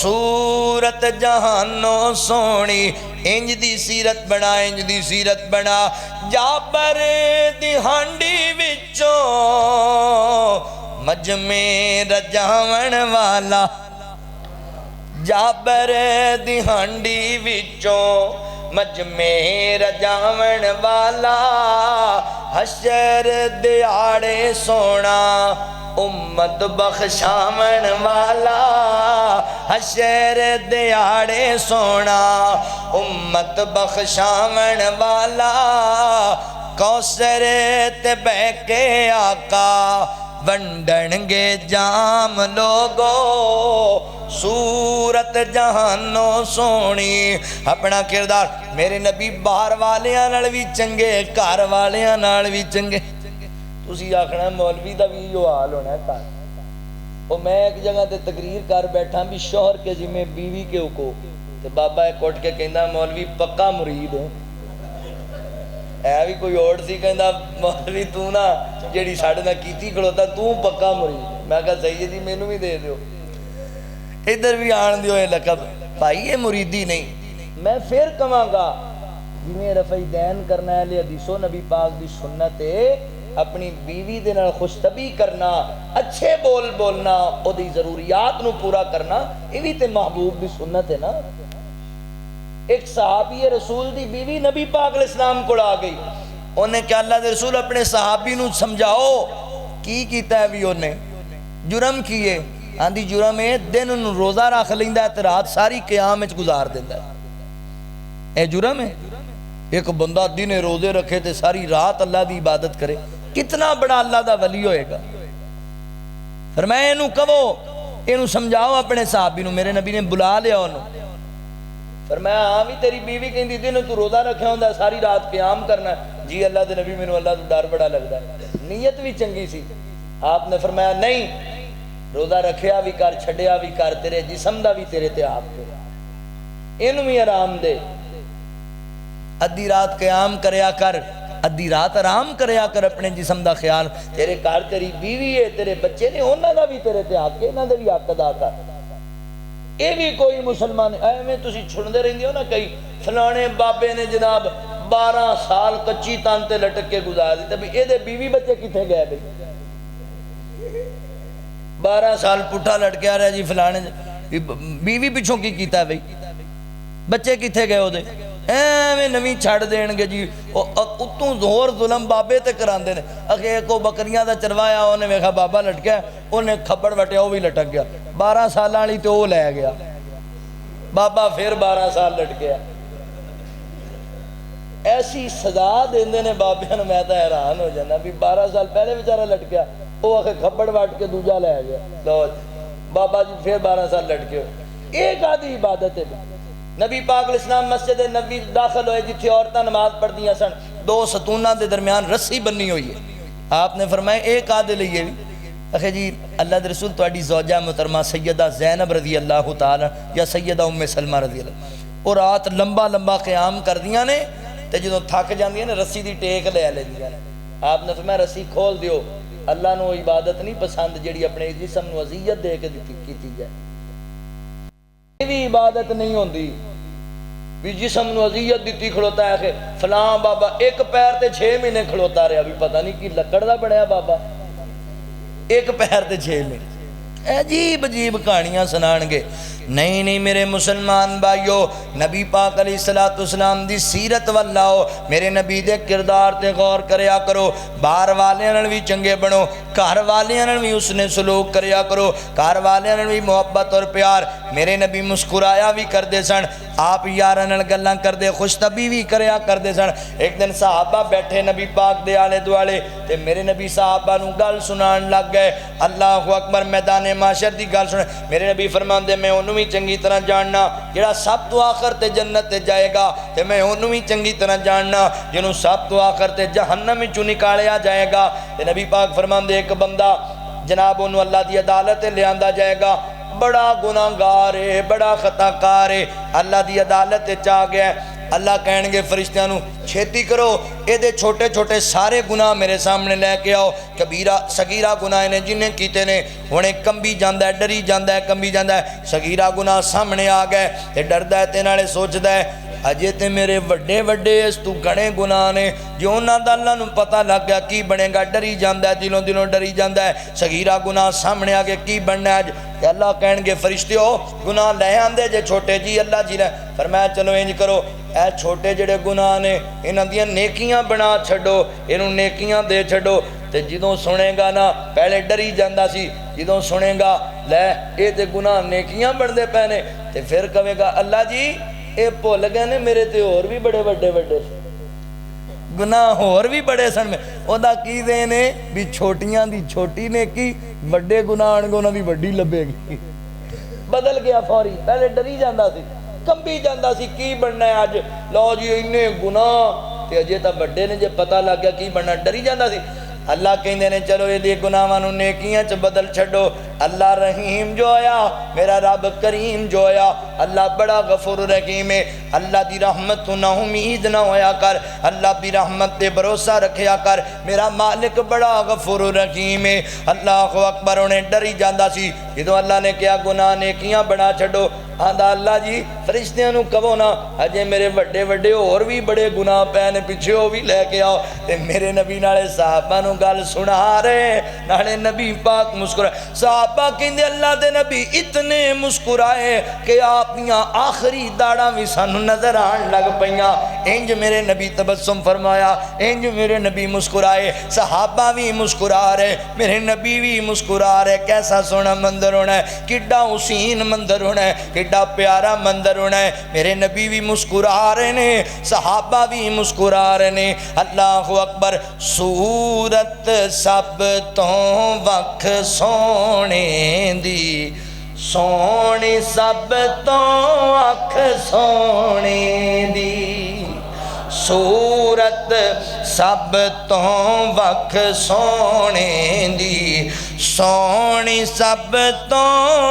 سورت جہانوں سونی انج دی سیرت بنا انج دی سیرت بنا جابر دی ہانڈی وچوں مجمع رجاون والا جابر دی ہانڈی وچوں مجمع رجاون والا حشر دیاڑے سونا امت بخشاون والا حشر دیاڑے سونا امت بخشاون والا کوثر تے بہ کے آقا ونڈن گے جام لوگو سورت جہانوں سونی اپنا کردار میرے نبی باہر والیاں نال بھی چنگے گھر والیاں نال بھی چنگے تسی آکھنا مولوی دا بھی جو حال ہونا ہے گھر وہ میں ایک جگہ تے تقریر کر بیٹھا بھی شوہر کے ذمہ بیوی کے حقوق تے بابا ایک اٹھ کے کہندا مولوی پکا مرید ہے اے بھی کوئی اور سی کہندا مولوی تو نا جیڑی ساڈے نال کیتی کھڑوتا تو پکا مرید میں کہا سیدی مینوں بھی دے دیو ادھر بھی آن دیو یہ لقب بھائی یہ مریدی نہیں میں پھر کہاں گا جنہیں رفع دین کرنا ہے لئے حدیث و نبی پاک دی سنت ہے اپنی بیوی دے نال خوش طبی کرنا اچھے بول بولنا او دی ضروریات نو پورا کرنا یہ بھی تے محبوب دی سنت ہے نا ایک صحابی رسول دی بیوی نبی پاک علیہ السلام کو آ گئی انہیں کہ اللہ دے رسول اپنے صحابی نو سمجھاؤ کی کیتا ہے بھی انہیں جرم کیے آندھی جرم ہے دن انہوں روزہ رکھ لیندہ ہے تے رات ساری قیام وچ گزار دیندہ ہے اے جرم ہے ایک بندہ دن روزے رکھے تے ساری رات اللہ دی عبادت کرے کتنا بڑا اللہ دا ولی ہوئے گا فرمایا انہوں کہو انہوں سمجھاؤ اپنے صحابی نو میرے نبی نے بلا لیا انہوں فرمایا ہاں بھی تیری بیوی کہیں دن تو روزہ رکھے ہوندہ ہے ساری رات قیام کرنا ہے جی اللہ دے نبی میں نے اللہ تو ڈر بڑا لگتا ہے نیت بھی چنگی سی آپ نے فرمایا نہیں روزہ رکھیا بھی کر چھڑیا بھی کر تیرے جسم دا بھی تیرے تے آپ کو انہوں بھی آرام دے ادھی رات قیام کریا کر ادھی رات آرام کریا کر اپنے جسم دا خیال تیرے کار تیری بیوی ہے تیرے بچے نے انہوں دا بھی تیرے تے حق ہے انہوں دا بھی حق ادا کر اے بھی کوئی مسلمان اے میں تسی چھڑنے رہی ہو نا کئی فلانے بابے نے جناب 12 سال کچی تانتے لٹک کے گزار دی تبھی اے دے بیوی بچے کتھے گئے بھئی 12 سال پٹھا لٹکے آ رہا جی فلانے بیوی پچھوں کی کیتا ہے بھئی بچے کتھے گئے ہو دے میں نویں چھڑ دین گے جی اتوں زور ظلم بابے تے کران دے اگے کو بکریاں دا چروایا انہیں ویکھا بابا لٹکیا انہیں کھپڑ وٹیا وہ بھی لٹک گیا 12 سال والی تے وہ لے گیا بابا پھر 12 سال لٹکیا ایسی سزا دیندے نے بابیاں نے میں تا حیران ہو جانا بھی 12 سال پہلے بیچارہ لٹکیا وہ آخر کھپڑ وٹ کے دوجا لے گیا لو بابا جی پھر 12 سال لٹکے ہوئے ایک آدھی عبادت ہے نبی پاک علیہ السلام مسجد نبی داخل ہوئے جتھے عورتاں نماز پڑھ دیا سن 2 ستونہ دے درمیان رسی بنی ہوئی ہے آپ نے فرمایا ایک آدھے لئیے بھی اخی جی اللہ دے رسول تو اڈی زوجہ محترمہ سیدہ زینب رضی اللہ تعالی یا سیدہ ام سلمہ رضی اللہ اور رات لمبا لمبا قیام کر دیا نے تے جدوں تھک جاندیاں نے رسی دی ٹیک لے دیا آپ نے فرمایا رسی کھول دیو، اللہ نو عبادت نہیں پسند جڑی اپنے جسم نو اذیت دے کے کیتی جائے، یہ بھی عبادت نہیں ہوندی بھی جسم نو اذیت دیتی کھڑوتا ہے کہ فلاں بابا ایک پیر تے 6 مہینے کھڑوتا رہا، بھی پتہ نہیں کی لکڑ دا بنیا بابا، ایک پیر تے 6 مہینے، عجیب عجیب کہانیاں سنان گے۔ نہیں نہیں میرے مسلمان بھائیو، نبی پاک علیہ السلام دی سیرت واللہو، میرے نبی دے کردار تے غور کریا کرو، باہر والے نال بھی چنگے بنو، گھر والے نال بھی اس نے سلوک کریا کرو، گھر والے نال بھی محبت اور پیار۔ میرے نبی مسکرایا بھی کر دے سن، آپ یاراں نال گلاں کر دے، خوش طبی بھی کریا کر دے سن۔ ایک دن صحابہ بیٹھے نبی پاک دے آلے دوالے تے میرے نبی صحابہ نو گل سنان لگ گئے، اللہ اکبر، میدان معاشر دی گل سن۔ میرے نبی فرمان دے میں انہوں بھی چنگی طرح جاننا جڑا سب تو آخر تے جنت تے جائے گا، تے میں انہوں بھی چنگی طرح جاننا جنہوں سب تو آخر تے جہنم چوں نکالیا جائے گا۔ تے نبی پاک فرمان دے ایک بندہ جناب انہوں اللہ دی عدالت لے آندا جائے گا، بڑا گناہگار ہے، بڑا خطا کار ہے، اللہ دی عدالت چاہ گیا ہے۔ اللہ کہیں گے فرشتیاں نو چھیتی کرو، اے دے چھوٹے چھوٹے سارے گناہ میرے سامنے لے کے آؤ، کبیرہ صغیرہ گناہ نے جنہیں کیتے نے انہیں کمبی جاندہ ہے، ڈری جاندہ ہے، کمبی جاندہ ہے، صغیرہ گناہ سامنے آ گئے تے ڈردہ ہے تے نالے سوچدہ ہے اجے تے میرے وڈے وڈے اس تو گھنے گناہ نے جو انہاں دا اللہ نو پتہ لگ گیا کی بنے گا، ڈری جاندہ ہے، دلوں دلوں ڈری جاندہ ہے، صغیرہ گناہ سامنے آگے کی بننا ہے کہ اللہ کہیں گے فرشتیوں گناہ لے آندے جے چھوٹے جی، اللہ جی لے فرمایا چلو انج کرو، اے چھوٹے جڑے گناہ نے انہاں دیاں نیکیاں بنا چھڑو، انہوں نیکیاں دے چھڑو، تے جدوں سنے گا نا پہلے ڈری جاندہ سی، جدوں سنے گا لے اے تے گناہ نیکیاں بن دے پہنے تے پھر کہے گا اللہ جی اے بھول گئے نے میرے تے اور بھی بڑے بڑے بڑے گناہ اور بھی بڑے سن میں او دا کی دینے بھی چھوٹیاں دی چھوٹی نیکی بڑے گناہ انگونا دی بڑی لبے گی، بدل گیا فوری، پہلے ڈری جاندہ سی، کمبی جاندہ سی کی بننا ہے آج، لو جی انہیں گناہ تے اجے تا بڑے نے جے پتہ لگ گیا کی بننا، ڈری جاندہ سی۔ اللہ کہیں دینے چلو یہ دے گناہاں نیکیاں چ بدل چھڑو، اللہ رحیم جو آیا میرا رب کریم جو آیا، اللہ بڑا غفور رحیم ہے، اللہ دی رحمت تو نہ امید نہ ہویا کر، اللہ دی رحمت تے بھروسہ رکھیا کر، میرا مالک بڑا غفور رحیم ہے۔ اللہ اکبر، انہیں ڈری جاندہ سی، جدو اللہ نے کیا گناہ نیکیاں بڑا چھڑو، آدھا اللہ جی فرشتیاں نو کہو نا اجے میرے وڈے وڈے اور بھی بڑے گناہ پہنے پیچھے ہو بھی لے کے آؤ، تے میرے نبی نالے صحابہ نو گل سنا رہے، نالے نبی پاک مسکرائے، صحابہ کہندے اللہ دے نبی اتنے مسکرائے کہ آپیاں آخری داڑاں بھی سانو نظر آن لگ پئیاں، انج میرے نبی تبسم فرمایا، انج میرے نبی مسکرائے، صحابہ بھی مسکرا رہے، میرے نبی بھی مسکرا رہے، کیسا سونا مندر ہونا ہے، کڈا حسین مندر ہونا ہے، کڈا پیارا مندر ہونا ہے، میرے نبی بھی مسکرا رہے نے، صحابہ بھی مسکرا رہے نے۔ اللہ اکبر، صورت سب تو وکھ سونے دی، سونی سب تو اکھ سونے دی، صورت سب تو وکھ سونے دی، سونی سب تو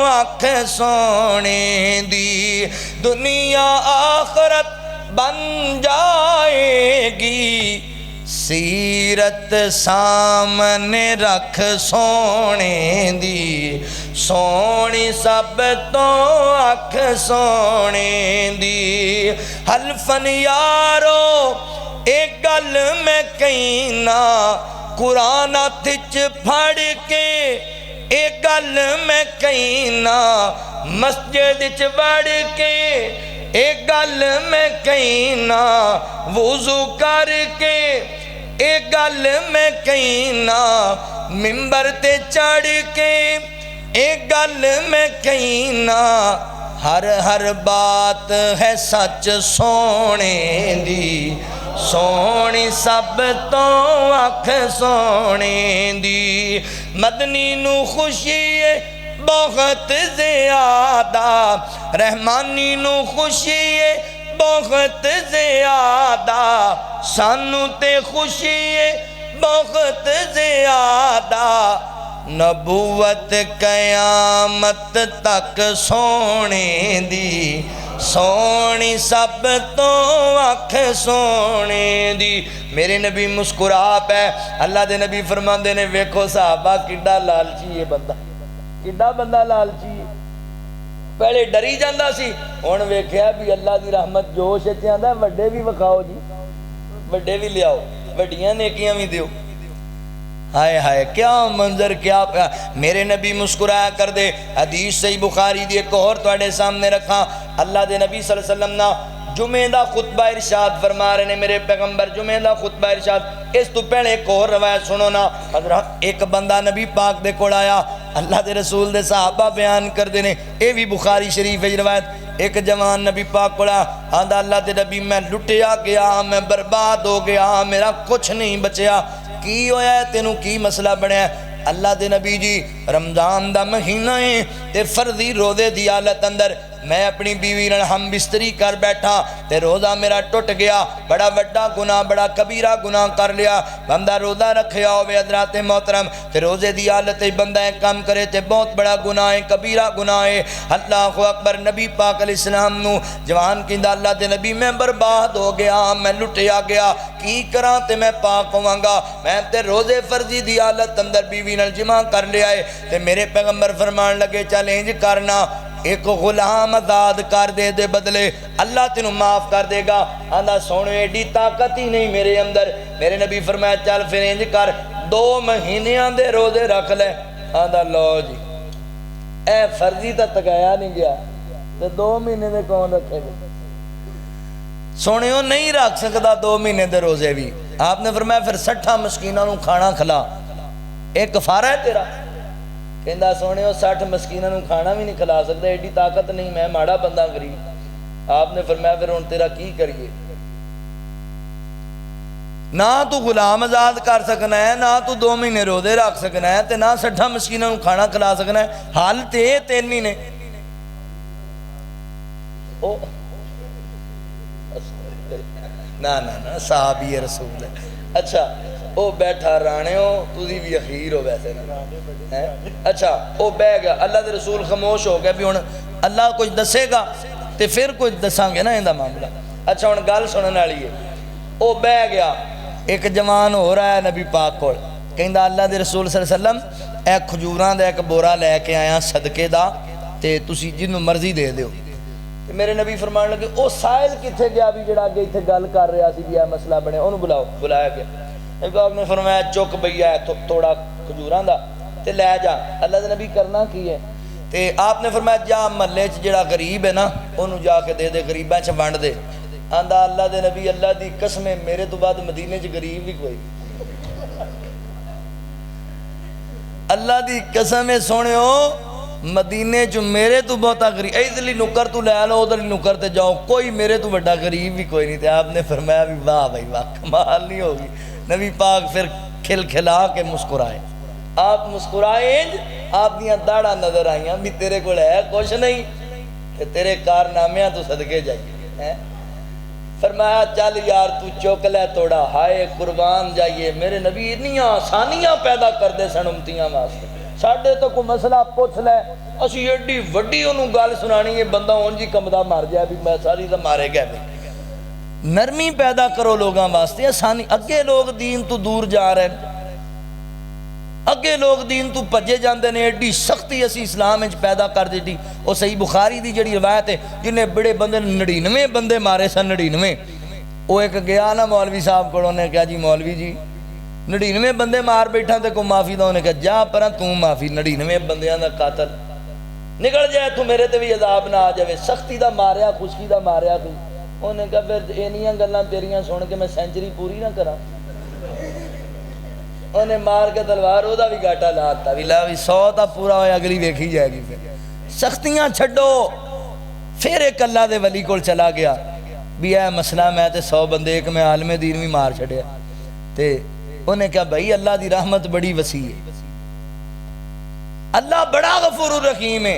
اکھ سونے دی، دنیا آخرت بن جائے گی، سیرت سامنے رکھ سونے دی، سونی سب تو اکھ سونے دی، حلفن یارو ایک گل میں کہنا، قرآن تھچ پھڑ کے ایک گل میں کہنا، مسجد چ وڑ کے ایک گل میں کہنا، وضو کر کے ایک گل میں کہنا، منبر تے چڑھ کے ایک گل میں کہنا، ہر ہر بات ہے سچ سونے دی، سونی سب تو اکھ سونے دی، مدنی نو خوشی ہے بہت زیادہ، رحمانی نو خوشی ہے بہت زیادہ، سانو تے خوشی ہے بہت زیادہ، نبوت قیامت تک سونے دی، سونی سب تو اکھ سونے دی. میرے نبی مسکرا پہ. اللہ دے نبی فرماندے نے ویکھو صحابہ کڈا لالچی ہے بندہ, کڈا بندہ لالچی ہے. پہلے ڈری جاندہ سی, ہن ویکھیا بھی اللہ دی رحمت جوش وچ آندا وڈے بھی وکھاؤ جی, وڈے بھی لیاؤ, وڈیاں نیکیاں بھی دیو. ہائے ہائے کیا منظر, کیا میرے نبی مسکرایا کر دے. حدیث صحیح بخاری دی ایک اور تواڈے سامنے رکھا. اللہ دے نبی صلی اللہ علیہ وسلم نا جمعہ دا خطبہ ارشاد فرما رہے نے میرے پیغمبر, جمعہ دا خطبہ ارشاد. اس تو پہلے ایک اور روایت سنو نا. حضرت ایک بندہ نبی پاک دے کول آیا, اللہ دے رسول دے صحابہ بیان کر دے نے, اے بھی بخاری شریف ہے روایت. ایک جوان نبی پاک کولا آندا اللہ دے نبی میں لٹیا گیا, میں برباد ہو گیا, میرا کچھ نہیں بچیا. کی ہویا ہے تینوں, کی مسئلہ بنیا ہے؟ اللہ دے نبی جی رمضان دا مہینہ ہے تے فرضی روزے دی حالت اندر میں اپنی بیوی نال ہم بستری کر بیٹھا تے روزہ میرا ٹوٹ گیا. بڑا وڈا گناہ, بڑا کبیرہ گناہ کر لیا. بندہ روزہ رکھیا ہوئے حضرات محترم تے روزے دی حالت بندہ ایک کام کرے تے بہت بڑا گناہ ہے, کبیرہ گناہ ہے. اللہ اکبر. نبی پاک علیہ السلام نو جوان کہندا اللہ دے نبی میں برباد ہو گیا, میں لٹیا گیا, کی کراں تے میں پاک ہوواں گا؟ میں تے روزے فرضی دی حالت اندر بیوی نال جمع کر لیا ہے. تے میرے پیغمبر فرمان لگے چل انج کرنا, ایک غلام آزاد کر دے دے بدلے اللہ تینوں معاف کر دے گا. آندا سونے ایڈی طاقت ہی نہیں میرے اندر. میرے نبی فرمایا چل پھر انج کر 2 مہینیاں دے روزے رکھ لے. آندا لو جی اے فرضی تا تکایا نہیں گیا تے 2 مہینے دے کون رکھے گا؟ سونےو نہیں رکھ سکتا 2 مہینے دے روزے بھی. آپ نے فرمایا پھر 60 مسکینوں نوں کھانا کھلا, ایک کفارہ ہے تیرا. کہندا سونے 60 مسکینوں نوں کھانا بھی نہیں کھلا سکتا, ایڈی طاقت نہیں, میں ماڑا بندہ غریب. آپ نے فرمایا پھر ہن تیرا کی کریے؟ نہ تو غلام آزاد کر سکنا ہے, نہ تو 2 مہینے روزے رکھ سکنا ہے, تے نہ 60 مسکینوں نوں کھانا کھلا سکنا ہے. حال تے 3 مہینے. نہ صحابی رسول ہے. اچھا او بیٹھا رانے ہو, تُسی بھی اخیر ہو ویسے نا. اچھا او بہ گیا, اللہ دے رسول خاموش ہو گیا بھی ہن اللہ کچھ دسے گا تے پھر کچھ دساں گے نا ایندا معاملہ. اچھا ہن گل سنن والی ہے. او بہ گیا, ایک جوان ہو رہا ہے نبی پاک کول, کہندا اللہ دے رسول صلی اللہ علیہ وسلم اے کھجوراں دا ایک بورا لے کے آیا صدقے دا, تے تُسی جنوں مرضی دے دیو. میرے نبی فرمان لگے او سائل کتھے گیا بھی جڑا اگے ایتھے گل کر رہا سی بھی اے مسئلہ بنیا, اونوں بلاؤ. بلایا گیا. ایک آپ نے فرمایا چک بھیا ہے تھوڑا کھجوراں دا تے لے جا. اللہ دے نبی کرنا کی ہے؟ تے آپ نے فرمایا جا محلے چ جڑا غریب ہے نا اونوں جا کے دے دے, غریباں چ ونڈ دے. آندا اللہ دے نبی اللہ دی قسم میرے تو بعد مدینے چ غریب بھی کوئی. اللہ دی قسم سونےو مدینے چ میرے تو بہتا غریب, ادھرلی نکر تو لے لو, ادھرلی نکر تے جاؤ, کوئی میرے تو بڑا غریب بھی کوئی نہیں. تے آپ نے فرمایا بھی واہ بھائی واہ, کمال نہیں ہوگی. نبی پاک پھر کھل کھلا کے مسکرائے. آپ مسکرائے, آپ دیاں داڑھاں نظر آئیاں بھی تیرے کو ہے کچھ نہیں کہ تیرے کارنامیاں تو صدقے جائیے. فرمایا چل یار تو چوک لے توڑا. ہائے قربان جائیے, میرے نبی اتنی آسانیاں پیدا کر دے سن امتیاں واسطے. ساڈے تو کوئی مسئلہ پوچھ لے, اسی ایڈی وڈی انہوں گل سنانی ہے, بندہ اونجی کمدا مار جائے بھی میں ساری تو مارے گئے بھی. نرمی پیدا کرو لوگاں واسطے, آسانی. اگے لوگ دین تو دور جا رہے ہیں, اگے لوگ دین تو پجے جاندے نے, ایڈی سختی اسی اسلام وچ پیدا کر دیتی. وہ صحیح بخاری دی جڑی روایت ہے جنہیں بڑے بندے 99 بندے مارے سن. 99 وہ ایک گیا نا مولوی صاحب کو, نے کہا جی مولوی جی 99 بندے مار بیٹھا تے کو معافی دا. انہیں کہا جا پرا تو معافی, 99 بندیاں دا قاتل نکل جائے تو میرے تے بھی عذاب نہ آ جائے. سختی دا ماریا, خشکی دا ماریا تو. انہیں کہا پھر اینیاں گلاں تیریاں سن کے میں سینچری پوری نہ کرا. انہیں مار کے تلوار او دا بھی گاٹا لاتا بھی لا بھی 100 تا پورا ہویا, اگلی دیکھی جائے گی. پھر سختیاں چھڈو. پھر ایک اللہ دے ولی کول چلا گیا بھی اے مسئلہ میں تے 100 بندے ایک میں عالم دین بھی مار چھڑیا. تے انہیں کہا بھائی اللہ دی رحمت بڑی وسیع ہے, اللہ بڑا غفور الرحیم ہے.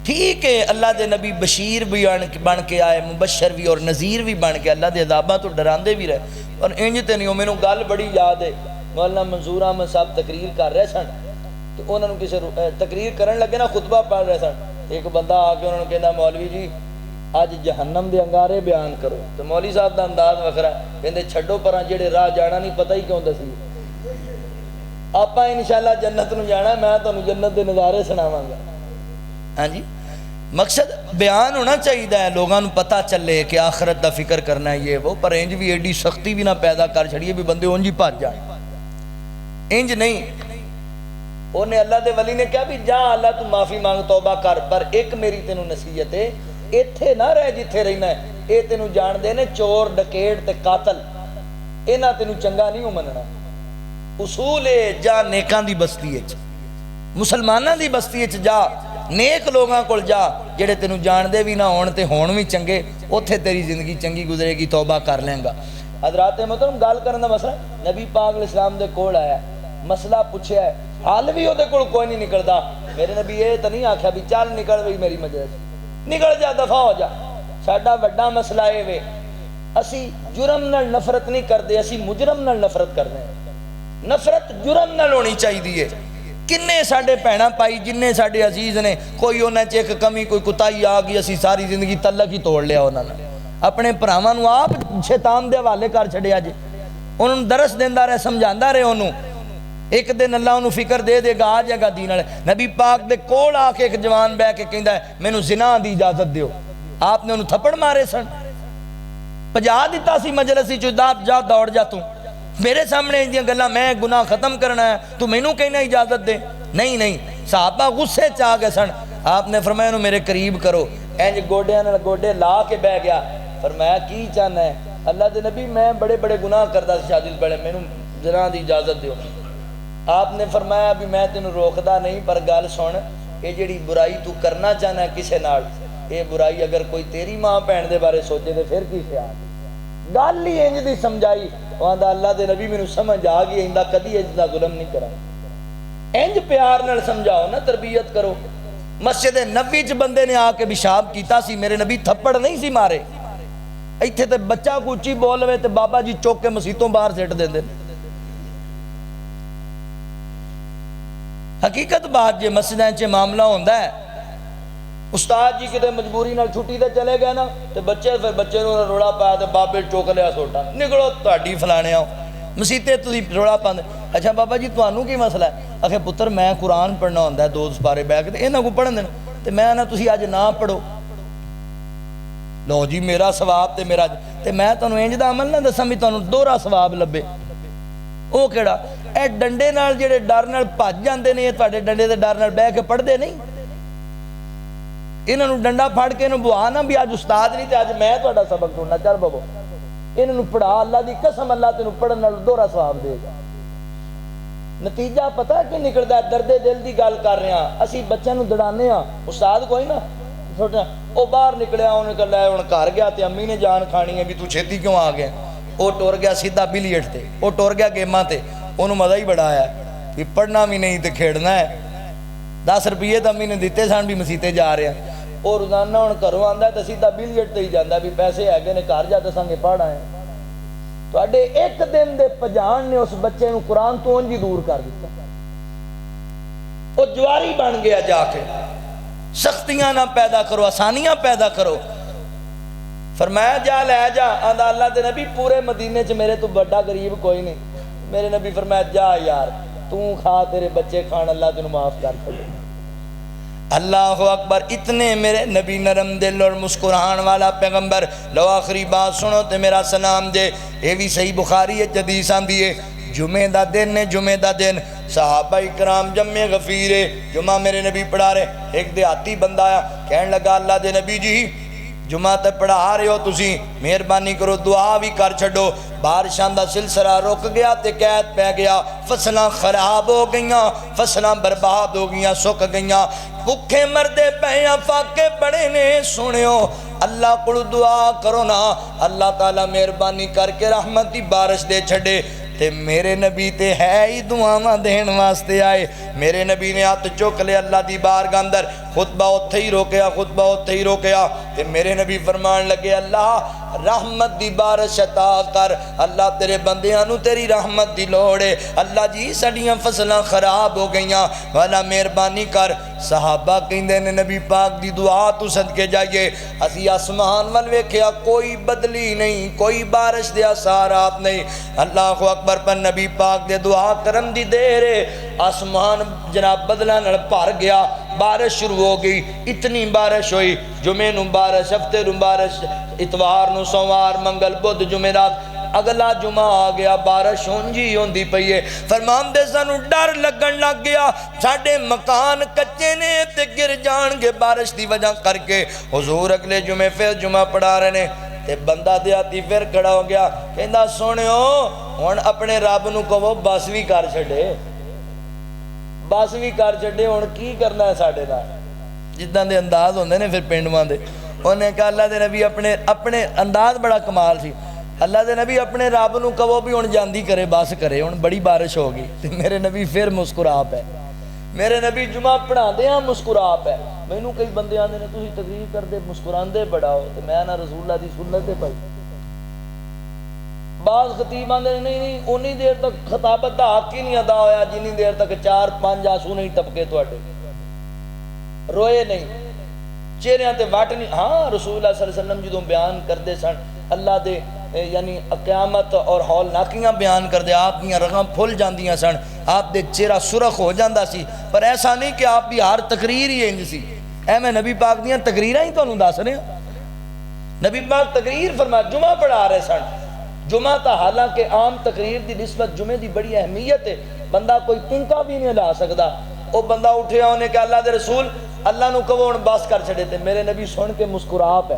ٹھیک ہے اللہ دے نبی بشیر بھی بن کے آئے, مبشر بھی اور نذیر بھی بن کے, اللہ دے عذاباں تو ڈراندے بھی رہے. اور انج تے نہیں, مینوں گل بڑی یاد ہے, مولانا منظور احمد صاحب تقریر کر رہے سن تو انہوں نے کسی تقریر کرن لگے نا, خطبہ پڑھ رہے سن. ایک بندہ آ کے انہوں نے کہنا مولوی جی اج جہنم دے انگارے بیان کرو تو مولوی صاحب دا انداز وکھرا کہندے چھڈو پراں جڑے راہ جانا نہیں پتہ ہی کیوں دسی آپاں انشاءاللہ جنت نو جانا میں تانوں جنت دے نظارے سناواں گا ہاں جی مقصد بیان ہونا چاہیے ہے لوگوں کو پتہ چلے کہ آخرت دا فکر کرنا ہے یہ وہ پر انج بھی ایڈی سختی بھی نہ پیدا کر چھڑیے بھی بندے انج ہی بھج جائیں انج نہیں انہیں اللہ دے ولی نے کہا بھی جا اللہ تو معافی مانگ توبہ کر پر ایک میری تینوں نصیحت ہے ایتھے نہ رہ جتھے رہنا ہے اے تینوں جان دے نے چور ڈکیٹ تے قاتل اے نہ تینوں چنگا نہیں مننا اصول ہے جا نیکاں دی بستی ہے مسلماناں دی بستی ہے جا نیک لوگاں کول جا جڑے تینوں جان دے بھی نہ ہون تے ہون بھی چنگے اوتھے تیری زندگی چنگی گزرے گی توبہ کر لیں گا حضرات محترم گل کرن دا مسئلہ نبی پاک علیہ السلام دے کول آیا مسئلہ پوچھیا ہے حال بھی وہ کول کوئی نہیں نکلدا میرے نبی یہ تو نہیں آکھیا بھی چل نکل بھئی میری مجلس نکل جا دفع ہو جا ساڈا بڑا مسئلہ اے وے اسی جرم نال نفرت نہیں کردے اسی مجرم نال نفرت کردے ہیں نفرت جرم نال ہونی چاہیے کنے ساڈے بھیڑاں پائی جنے ساڈے عزیز نے کوئی انہاں چ ایک کمی کوئی کوتاہی آ گئی اسی ساری زندگی تعلق ہی توڑ لیا انہاں نے اپنے بھراواں نوں آپ شیطان دے حوالے کر چھڈیا جے انہاں نوں درس دیندا رہے سمجھاندا رہے انہوں ایک دن اللہ انہوں فکر دے دے گا آ جائے گا دین والے نبی پاک دے کول آ کے ایک جوان بہ کے کہندا ہے مینوں زنا دی اجازت دیو آپ نے انہوں تھپڑ مارے سن پجا دیتا سی مجلس وچ جا دوڑ جا تو میرے سامنے ان دیاں گلاں میں گناہ ختم کرنا ہے تو مینوں کہنا اجازت دے نہیں صحابہ غصے چ آ گئے سن آپ نے فرمایا انہوں میرے قریب کرو انج گوڈیاں نال گوڈے لا کے بہ گیا فرمایا کی چاہنا ہے اللہ دے نبی میں بڑے بڑے گناہ کردا سی شادی پہلے مینوں زنا دی اجازت دیو آپ نے فرمایا بھی میں تینوں روکدا نہیں پر گل سن یہ جڑی برائی تو کرنا چاہنا ہے کسے نال یہ برائی اگر کوئی تیری ماں بہن دے بارے سوچے تے پھر کی خیال گل ہی انج دی سمجھائی وہاں اللہ دے نبی مینوں سمجھ آ گئی ایندا کدی انج دا ظلم نہیں کرا انج پیار نال سمجھاؤ نا تربیت کرو مسجد نبوی چ بندے نے آ کے پیشاب کیتا سی میرے نبی تھپڑ نہیں سی مارے ایتھے تے بچہ کو اچھی بول لوے تے بابا جی چوک کے مسیتوں باہر سٹ دیندے حقیقت بات جے مسجدیں چ معاملہ ہوندا ہے استاد جی کتے مجبوری نال چھٹی تے چلے گئے نا تے بچے پھر بچے نوں روڑا پایا تے بابے چوک لیا سوٹا نکلو تہاڈی فلانے آؤ مسیتے تسی روڑا پاندے اچھا بابا جی تانوں کی مسئلہ ہے آکھے پتر میں قرآن پڑھنا ہوندا ہے دو سپارے بیٹھ کے انہاں کو پڑھن دین تے میں نا تسی اج نہ پڑھو لو جی میرا ثواب تے میرا تے میں تانوں انج دا عمل نہ دساں بھی تانوں دوہرا ثواب لبے او کیڑا اے ڈنڈے نال جڑے ڈر نال بھج جاندے نے تواڈے ڈنڈے دے ڈر نال بیٹھ کے پڑھدے نہیں انہاں نوں ڈنڈا پھڑ کے انہوں بوا نہ بھی اج استاد نہیں تے اج میں تہاڈا سبق سننا چل بابو انہاں نوں پڑھا اللہ دی قسم اللہ تینوں پڑھن نال دوہرا ثواب دے گا نتیجہ پتہ کہ نکلدا ہے درد دل دی گل کر رہے ہاں اسی بچیاں نوں دڑانے ہاں استاد کوئی نہ چھوٹا او باہر نکلیا انہوں نے کہا ہن گھر گیا تے امی نے جان کھانی ہے بھی تو چھتی کیوں آ گیا او ٹر گیا سیدھا بلیٹ تے او ٹر گیا گیماں تے انہوں مزہ ہی بڑا آیا کہ پڑھنا بھی نہیں تے کھیڑنا ہے 10 روپیے تو امی نے دیتے سن بھی مسیتے جا رہے ہیں اور روزانہ ہوں گھروں آندا ہے تو سیدھا بلیٹ تے ہی جاندا بھی پیسے ہے نے گھر جا دساں پڑھ آئے تواڈے ایک دن دے پجان نے اس بچے نوں قرآن تو انج ہی دور کر دتا وہ جواری بن گیا جا کے سختیاں نہ پیدا کرو آسانیاں پیدا کرو فرمایا جا لے جا آندا اللہ دے نبی پورے مدینے چ میرے تو بڑا غریب کوئی نہیں میرے نبی فرمایا جا یار تو کھا تیرے بچے کھان اللہ تینوں معاف کر دے اللہ اکبر اتنے میرے نبی نرم دل اور مسکران والا پیغمبر لو آخری بات سنو تے میرا سلام دے یہ بھی صحیح بخاری ہے حدیث آندی ہے جمعہ دا دن نے جمعہ دا دن صحابہ اکرام جمع غفیرے جمعہ میرے نبی پڑھا رہے ایک دیہاتی بندہ آیا کہنے لگا اللہ دے نبی جی جمعہ تے پڑھا رہے ہو تسی مہربانی کرو دعا بھی کر چھڈو بارشاں دا سلسلہ رک گیا تے قید پہ گیا فصلاں خراب ہو گئیاں فصلاں برباد ہو گئیاں سک گئیاں بھکھے مردے پہیاں فاقے بڑے نے سنیو اللہ کو دعا کرو نا اللہ تعالیٰ مہربانی کر کے رحمت دی بارش دے چھڑے تے میرے نبی تے ہے ہی دعاواں دین واسطے آئے میرے نبی نے ہاتھ چک لے اللہ دی بارگاہ اندر خطبہ اتھے ہی روکیا تے میرے نبی فرمان لگے اللہ رحمت دی بارش عطا کر اللہ تیرے بندیاں نو تیری رحمت دی لوڑ ہے اللہ جی ساڈیاں فصلاں خراب ہو گئیاں والا مہربانی کر صحابہ کہندے نے نبی پاک دی دعا تو صدقے جائیے اسی آسمان ول ویکھیا کوئی بدلی نہیں کوئی بارش دے اثرات نہیں اللہ اکبر پر نبی پاک دے دعا کرن دی دیر آسمان جناب بدلاں نال بھر گیا بارش شروع ہو گئی اتنی بارش ہوئی جمعے نو بارش ہفتے نو بارش اتوار نو سوموار منگل بدھ جمعرات اگلا جمعہ آ گیا بارش ہونجی ہوندی پئی ہے فرمان دے سانو ڈر لگن لگ گیا ساڈے مکان کچے نے تے گر جان گے بارش دی وجہ کر کے حضور اگلے جمعے پھر جمعہ پڑھا رہے نے تے بندہ دیہاتی پھر کھڑا ہو گیا کہندا سونیو ہن اپنے رب نو کہو بس وی کر چھڈے بس بھی کر چھڈے ہن کی کرنا ہے ساڈے نال جداں دے انداز ہوندے نے پھر پنڈواں دے انہیں کہا اللہ دے نبی اپنے انداز بڑا کمال سی اللہ دے نبی اپنے رب نو کہو بھی ہن جاندی کرے بس کرے ہن بڑی بارش ہوگی تے میرے نبی پھر مسکرا پے میرے نبی جمعہ پڑھاندے ہاں مسکرا پے مینوں کئی بندے آندے نے تسی تقریر کردے مسکراندے بڑا ہو تے میں نا رسول اللہ دی سنت تے پئی بعض خطیب آندے نہیں اونی دیر تک خطابت دا حق ہی نہیں ادا ہویا جنی دیر تک 4-5 آنسو نہیں ٹپکے تواڈے روئے نہیں چہریاں تے واٹ نہیں ہاں رسول اللہ صلی اللہ علیہ وسلم جدوں بیان کردے سن اللہ دے یعنی قیامت اور ہول ناکیاں بیان کردے آپ دیاں رگاں پھل جاندیاں سن آپ دے چہرہ سرخ ہو جاندا سی پر ایسا نہیں کہ آپ دی ہر تقریر ہی انج سی اے میں نبی پاک دیاں تقریراں ہی تانوں دس رہا نبی پاک تقریر فرما جمعہ پڑھا رہے سن جمعہ تا حالانکہ عام تقریر دی نسبت جمعے دی بڑی اہمیت ہے بندہ کوئی تنکا بھی نہیں لا سکدا او بندہ اٹھیا انہیں کہ اللہ دے رسول اللہ نو کہو ہن بس کر چھڑے تے میرے نبی سن کے مسکرا پے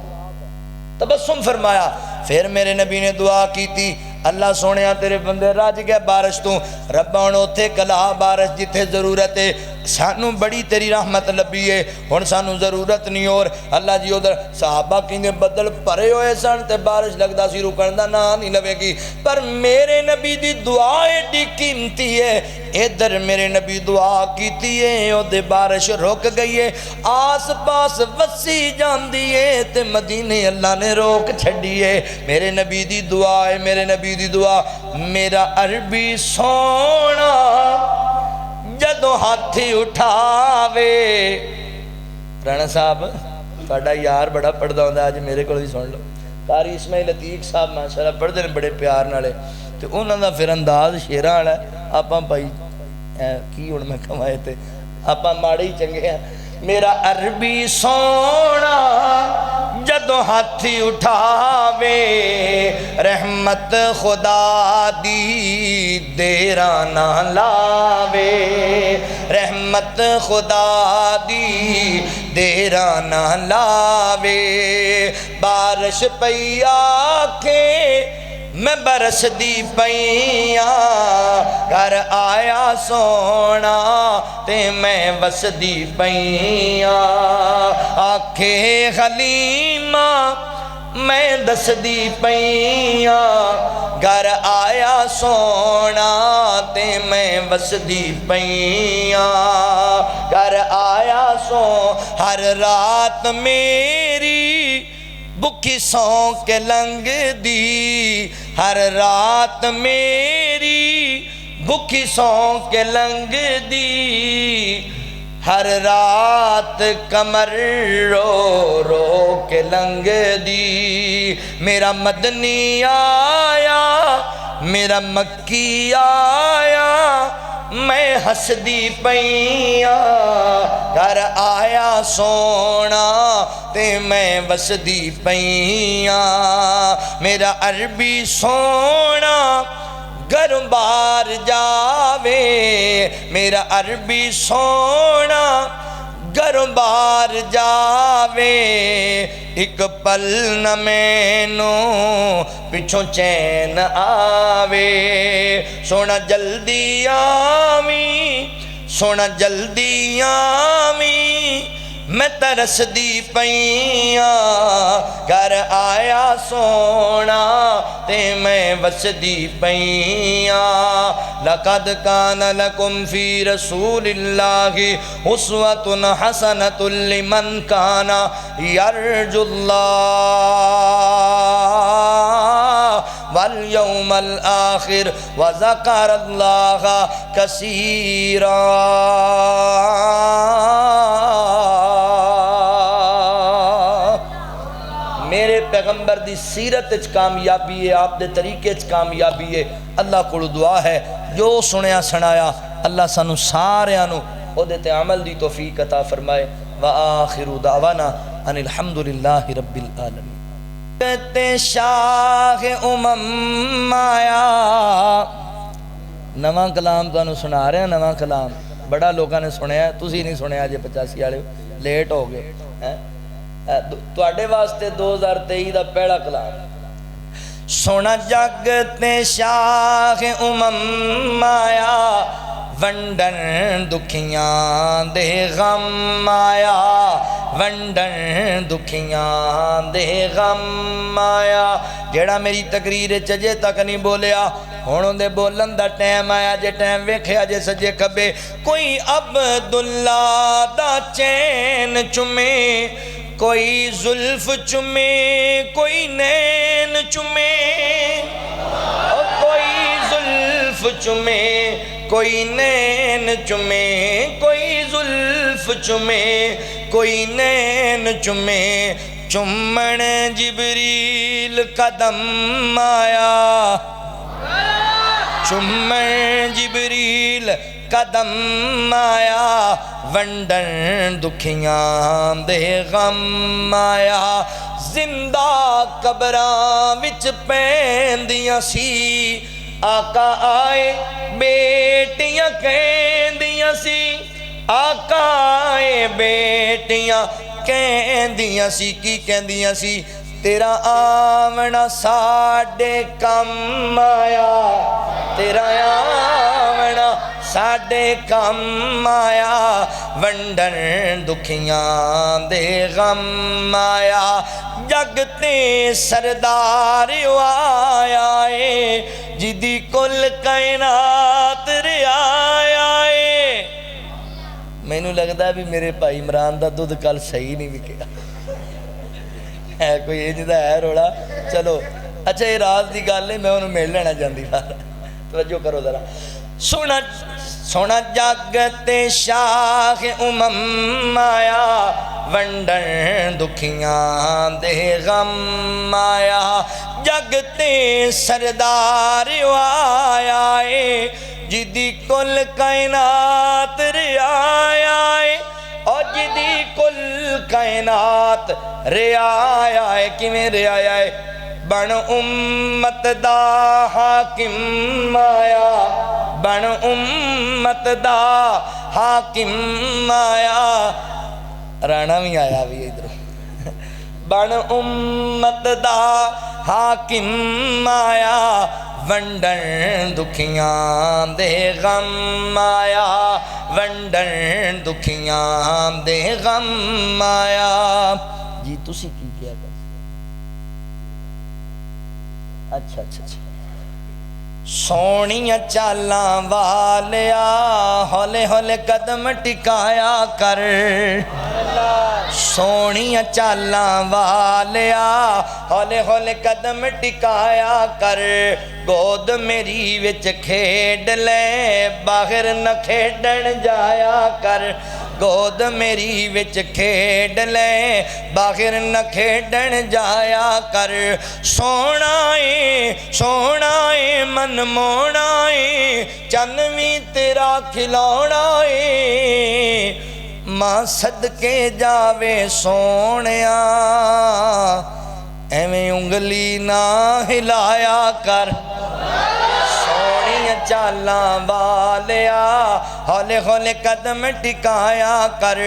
تبسم فرمایا پھر میرے نبی نے دعا کی تھی اللہ سونیا تیرے بندے راج گئے بارش تو رب ہن اوتھے کلا بارش جتھے ضرورت ہے سانو بڑی تیری رحمت لبی ہے ہن سانو ضرورت نہیں اور اللہ جی ادھر صحابہ کہندے بدل بھرے ہوئے سن تے بارش لگدا سی رکن دا نا نہیں لوے گی پر میرے نبی دی دعا ایڈی قیمتی ہے ادھر میرے نبی دعا کیتی ہے او دے بارش رک گئی ہے آس پاس وسی جاندی ہے تے مدینے اللہ نے روک چھڈی ہے میرے نبی دی دعا ہے میرے نبی دی دعا میرا عربی سونا جدو ہاتھی اٹھاوے رانا صاحب تہاڈا یار بڑا پڑھدا ہوندا آج میرے کول بھی سن لو قاری اسماعیل عتیق صاحب ماشاءاللہ پڑھدے نے بڑے پیار نالے تے انہاں دا پھر انداز شیراں والا آپاں بھائی کی ہن میں کمائے تے آپاں ماڑے ہی چنگے ہیں میرا عربی سونا جدو ہاتھی اٹھاوے رحمت خدا دی دیرا نہ لاوے رحمت خدا دی دیرا نہ لاوے بارش پئی آکھے میں برس دی پیاں گھر آیا سونا تے میں وس دی پیاں آکھے حلیمہ میں دس دی پیاں گھر آیا سونا تے میں وس دی پیاں گھر آیا سو ہر رات میری بکھی سو کے لنگ دی ہر رات میری بکھی سو کے لنگ دی ہر رات کمر رو رو کے لنگ دی میرا مدنی آیا میرا مکی آیا میں ہس دی پیاں گھر آیا سونا تے میں وس دی پیاں میرا عربی سونا گھروں بار جاوے میرا عربی سونا گھروں بار جاوے ایک پل نہ مینوں پچھوں چین آوے سونا جلدی آویں سونا جلدی آویں میں ترس دی پیاں گھر آیا سونا تے میں وس دی پیاں لقد کان لکم فی رسول اللہ اسوۃ حسنۃ لمن کان یرجو اللہ والیوم الآخر وذکر اللہ کثیرا۔ میرے پیغمبر دی سیرت اچ کامیابی ہے، آپ دے طریقے اچ کامیابی ہے۔ اللہ کو دعا ہے جو سنیا سنایا اللہ سانو ساریانو او دے تے عمل دی توفیق عطا فرمائے۔ وآخر دعوانا ان الحمدللہ رب العالمین۔ تے شاہ آیا نواں کلام تانوں سنا رہے ہیں، نواں کلام بڑا لوگاں نے سنیا ہے، تسی نہیں سنیا جے 85 والے لیٹ ہو گئے۔ تواڈے واسطے 2023 دا پہلا کلام سونا جگ تے شاہ آیا ونڈن دکھیاں دے غم آیا، ونڈن دکھیاں دے غم آیا۔ جیڑا میری تقریر چجے تک نہیں بولیا ہونوں دے بولن دا ٹائم آیا، جے ٹائم ویکھیا جے سجے کھبے کوئی عبداللہ دا چین چمے، کوئی زلف چمے، کوئی نین چمے، کوئی زلف چمے، کوئی نین چمے، کوئی زلف چمے، کوئی نین چمے، چمن جبریل قدم آیا، چمن جبریل قدم آیا، ونڈن دکھیاں دے غم آیا۔ زندہ قبراں وچ پیندیاں سی، آقا آئے بیٹیاں کہندیاں سی، آقا آئے بیٹیاں کہندیاں سی، کی کہندیاں سی؟ تیرا آمنا ساڈے کم آیا، تیرا آمنا ساڈے کم آیا، ونڈن دکھیاں دے غم آیا۔ جگ تے سردار آیا ہے جدی کل کائنات رعایا ہے۔ میں نو لگتا ہے بھی میرے بھائی عمران دا دودھ کل صحیح نہیں وکیا ہے، کوئی یہ جدہ ہے روڑا۔ چلو اچھا یہ راز دی گل ہے، میں انہوں مل لینا جاندی بار، توجہ کرو ذرا۔ سونا جگ تے شاہ آیا ونڈن دکھیاں دے غم آیا، جگ تے سردار آیا ہے جدی کل کائنات رعایا ہے، اور جدی کل کائنات رعایا ہے۔ کیویں رعایا ہے؟ بن امت دا حاکم آیا، بن امت دا حاکم آیا، رانا بھی آیا بھی ادھر، بن امت دا حاکم آیا، ونڈن دکھیاں دے غم آیا، ونڈن دکھیاں دے غم آیا۔ جی تسی کی کیا کر؟ اچھا اچھا اچھا۔ سونیاں چالاں والیا ہولے ہولے قدم ٹکایا کر، سونیاں چالاں والیا ہولے ہولے قدم ٹکایا کر، گود میری وچ کھیڈ لے باہر نہ کھیڈن جایا کر، گود میری وچ کھیڈ لے باہر نہ کھیڈن جایا کر، سونا اے من مونا اے چنوی تیرا کھلونا اے، ماں صدقے جاوے سونیا ایویں انگلی نہ ہلایا کر، سونیاں چالاں والیا ہولے ہولے قدم ٹکایا کر،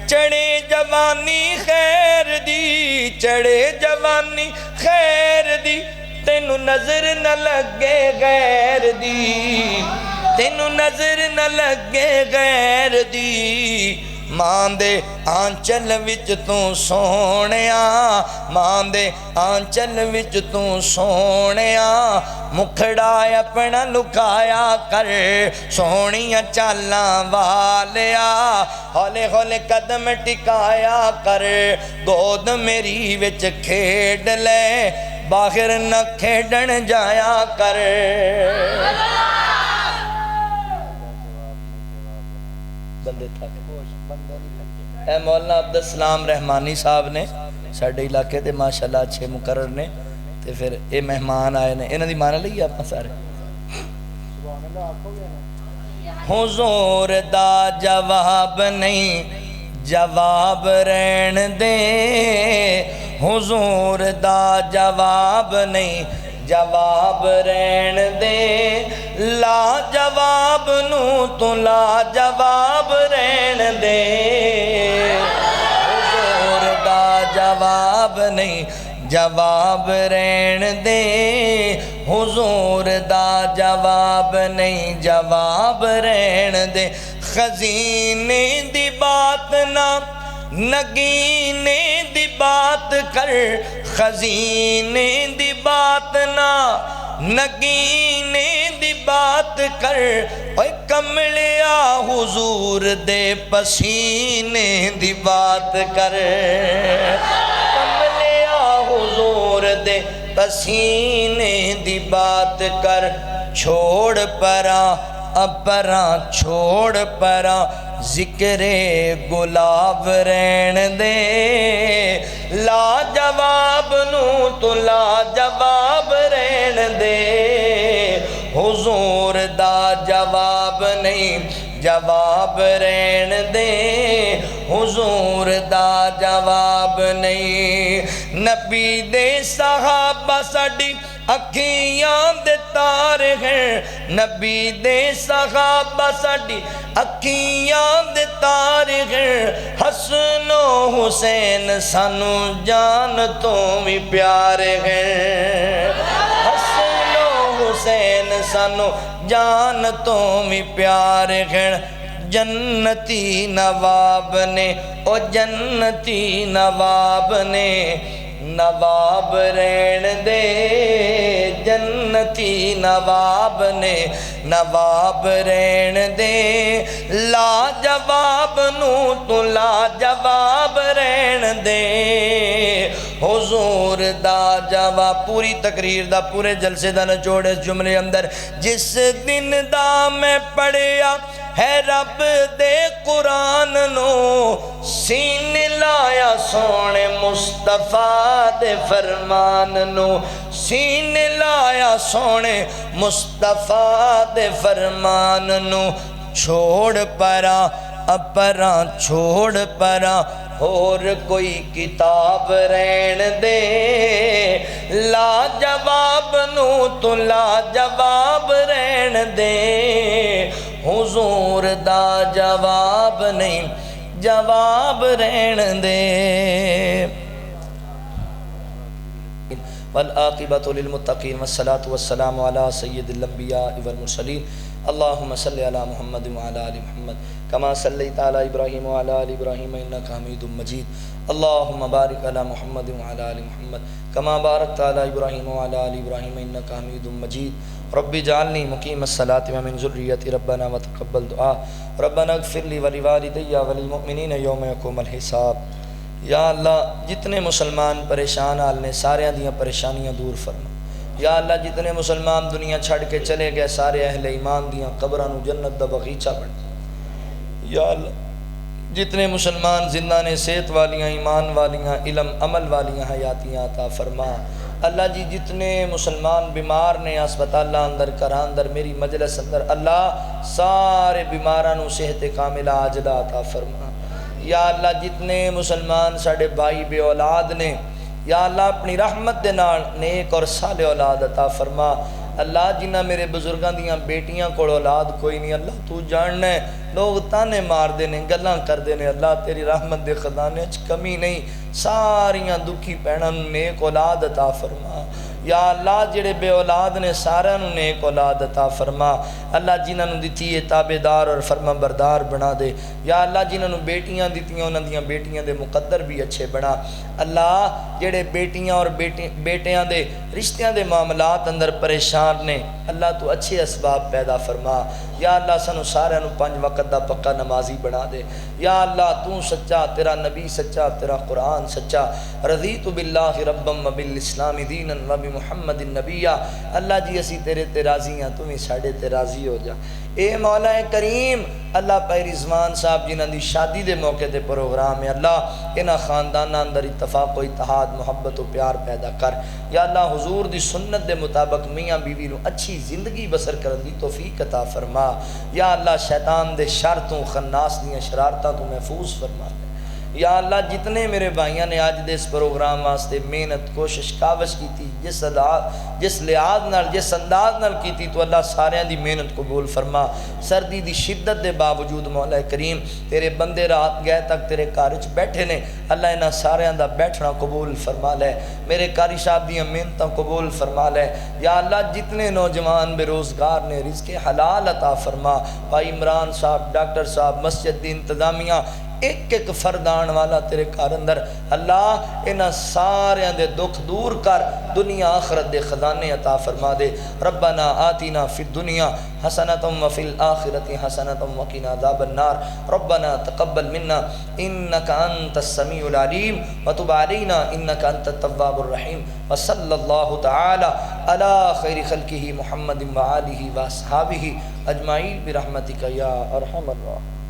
چڑھے جوانی خیر دی، چڑھے جوانی خیر دی، تینوں نظر نہ لگے غیر دی، تینوں نظر نہ لگے غیر دی، ماں دے آنچل وچ تو سونیا، ماں دے آنچل وچ تو سونیا، مکھڑا اپنا لکایا کر، سونیاں چالاں والیا ہولے ہولے قدم ٹکایا کر، گود میری وچ کھیڈ لے باہر نہ کھیڈن جایا کر بندے تھک اے مولانا عبدالسلام رحمانی صاحب نے ساڑھے علاقے دے ماشاءاللہ اچھے مقرر نے تے پھر اے مہمان آئے نے انہاں دی مانا لئی آپ سارے حضور دا جواب نہیں جواب رہن دے حضور دا جواب نہیں جواب رہن دے لا جواب نو تو لا جواب رہن دے حضور دا جواب نہیں جواب رہن دے حضور دا جواب نہیں جواب رہن دے خزینے دی بات نہ نگینے دی بات کر خزینے دی بات نہ نگینے دی بات کر اوے کملیا حضور دے پسینے دی بات کر کملیا حضور دے پسینے دی بات کر چھوڑ پراں اپراں چھوڑ پراں ذکر گلاب رہن دے لا جواب نو تو لا جواب رہن دے حضور دا جواب نہیں جواب رہن دے حضور دا جواب نہیں نبی دے صحابہ ساڈی اکھیاں دے تارے ہیں نبی دے صحابہ ساڈی اکھیاں دے تارے ہیں حسن و حسین سانو جان تو بھی پیارے ہیں حسن و حسین سانو جان تو بھی پیارے ہیں جنتی نواب نے او جنتی نواب نے نواب رہن دے جنتی نواب نے نواب رہن دے لا جواب نو تو لا جواب رہن دے حضور دا جواب پوری تقریر دا پورے جلسے دا نچوڑ اس جملے اندر جس دن دا میں پڑھیا ہے رب دے قرآن نو سین لایا سونے مصطفیٰ دے فرمان نو سین لایا سونے مصطفیٰ دے فرمان نو چھوڑ پراں اپراں چھوڑ پراں اور کوئی کتاب رہن دے لا جواب نو تو لا جواب رہن دے حضور دا جواب نہیں جواب رہن دے والعاقبۃ للمتقین والصلاة والسلام علی سید الانبیاء والمرسلین اللہم صلی علی محمد وعلی آل محمد کما صلیت علی ابراہیم وعلی آل ابراہیم انکا حمید مجید اللہم بارک علی محمد وعلی آل محمد کما بارکت علی ابراہیم وعلی آل ابراہیم انکا حمید مجید رب جعلنی مقیم الصلاة ومن ذریتی ربنا وتقبل دعا ربنا اغفر لی ولوالدی وللمؤمنین یوم یقوم الحساب یا اللہ جتنے مسلمان پریشان حال نے سارے دیاں پریشانیاں دور فرما یا اللہ جتنے مسلمان دنیا چھڑ کے چلے گئے سارے اہل ایمان دیاں قبرانو جنت دا بغیچہ بن یا اللہ جتنے مسلمان زندہ نے صحت والیاں ایمان والیاں علم عمل والیاں حیاتیاں عطا فرما اللہ جی جتنے مسلمان بیمار نے اسپتالہ اندر کران اندر میری مجلس اندر اللہ سارے بیمارانو صحت کاملہ عاجلہ عطا فرما یا اللہ جتنے مسلمان ساڑھے بھائی بے اولاد نے یا اللہ اپنی رحمت دے نال نیک اور صالح اولاد عطا فرما اللہ جنہ میرے بزرگاں دیاں بیٹیاں کو اولاد کوئی نہیں اللہ تو جاننا ہے لوگ تانے مار دینے گلاں کر دینے اللہ تیری رحمت دے خزانے اچھ کمی نہیں ساریاں دکھی پینن نیک اولاد عطا فرما یا اللہ جڑے بے اولاد نے سارے نو نیک اولاد عطا فرما اللہ جنہاں نو دتی ہے تابعدار اور فرما بردار بنا دے یا اللہ جنہاں نو بیٹیاں دتیاں انہاں دیاں بیٹیاں دے مقدر بھی اچھے بنا اللہ جڑے بیٹیاں اور بیٹیاں دے رشتیاں دے معاملات اندر پریشان نے اللہ تو اچھے اسباب پیدا فرما یا اللہ سانو سارے نو 5 وقت دا پکا نمازی بنا دے یا اللہ تو سچا تیرا نبی سچا تیرا قرآن سچا رضیت باللہ ربا وبالاسلام دینا وبمحمد نبیا اللہ جی اسی تیرے تے راضی ہیں تمہیں ساڑے تے راضی ہو جا اے مولا کریم اللہ پیر رضوان صاحب جنہاں دی شادی دے موقع تے پروگرام ہے اللہ انہاں خاندانہ اندر اتفاق و اتحاد محبت و پیار پیدا کر یا اللہ حضور دی سنت دے مطابق میاں بیوی نو اچھی زندگی بسر کرن دی توفیق عطا فرما یا اللہ شیطان دے شرطوں خناس دیاں شرارتاں تو محفوظ فرما یا اللہ جتنے میرے بھائیاں نے آج دے اس پروگرام واسطے محنت کوشش کاوش کی تھی جس لحاظ نال جس انداز نال کی تھی تو اللہ سارے دی محنت قبول فرما سردی دی شدت دے باوجود مولا کریم تیرے بندے رات گئے تک تیرے کارج بیٹھے نے اللہ انہاں سارے دا بیٹھنا قبول فرما لے میرے کاری صاحب دیاں محنتاں قبول فرما لے یا اللہ جتنے نوجوان بے روزگار نے رزق حلال عطا فرما بھائی عمران صاحب ڈاکٹر صاحب مسجد دی انتظامیہ ایک ایک فردان والا تیرے کار اندر اللہ انہاں سارے دے دکھ دور کر دنیا آخرت دے خزانے عطا فرما دے ربنا آتنا فی الدنیا حسنۃ وفی الآخرۃ حسنۃ وقنا عذاب النار ربنا تقبل منا انک انت السمیع العلیم وتب علینا انک انت التواب الرحیم وصلی اللہ تعالی علی خیر خلقہ محمد وآلہ واصحابہ اجمعین برحمتک یا ارحم الراحمین.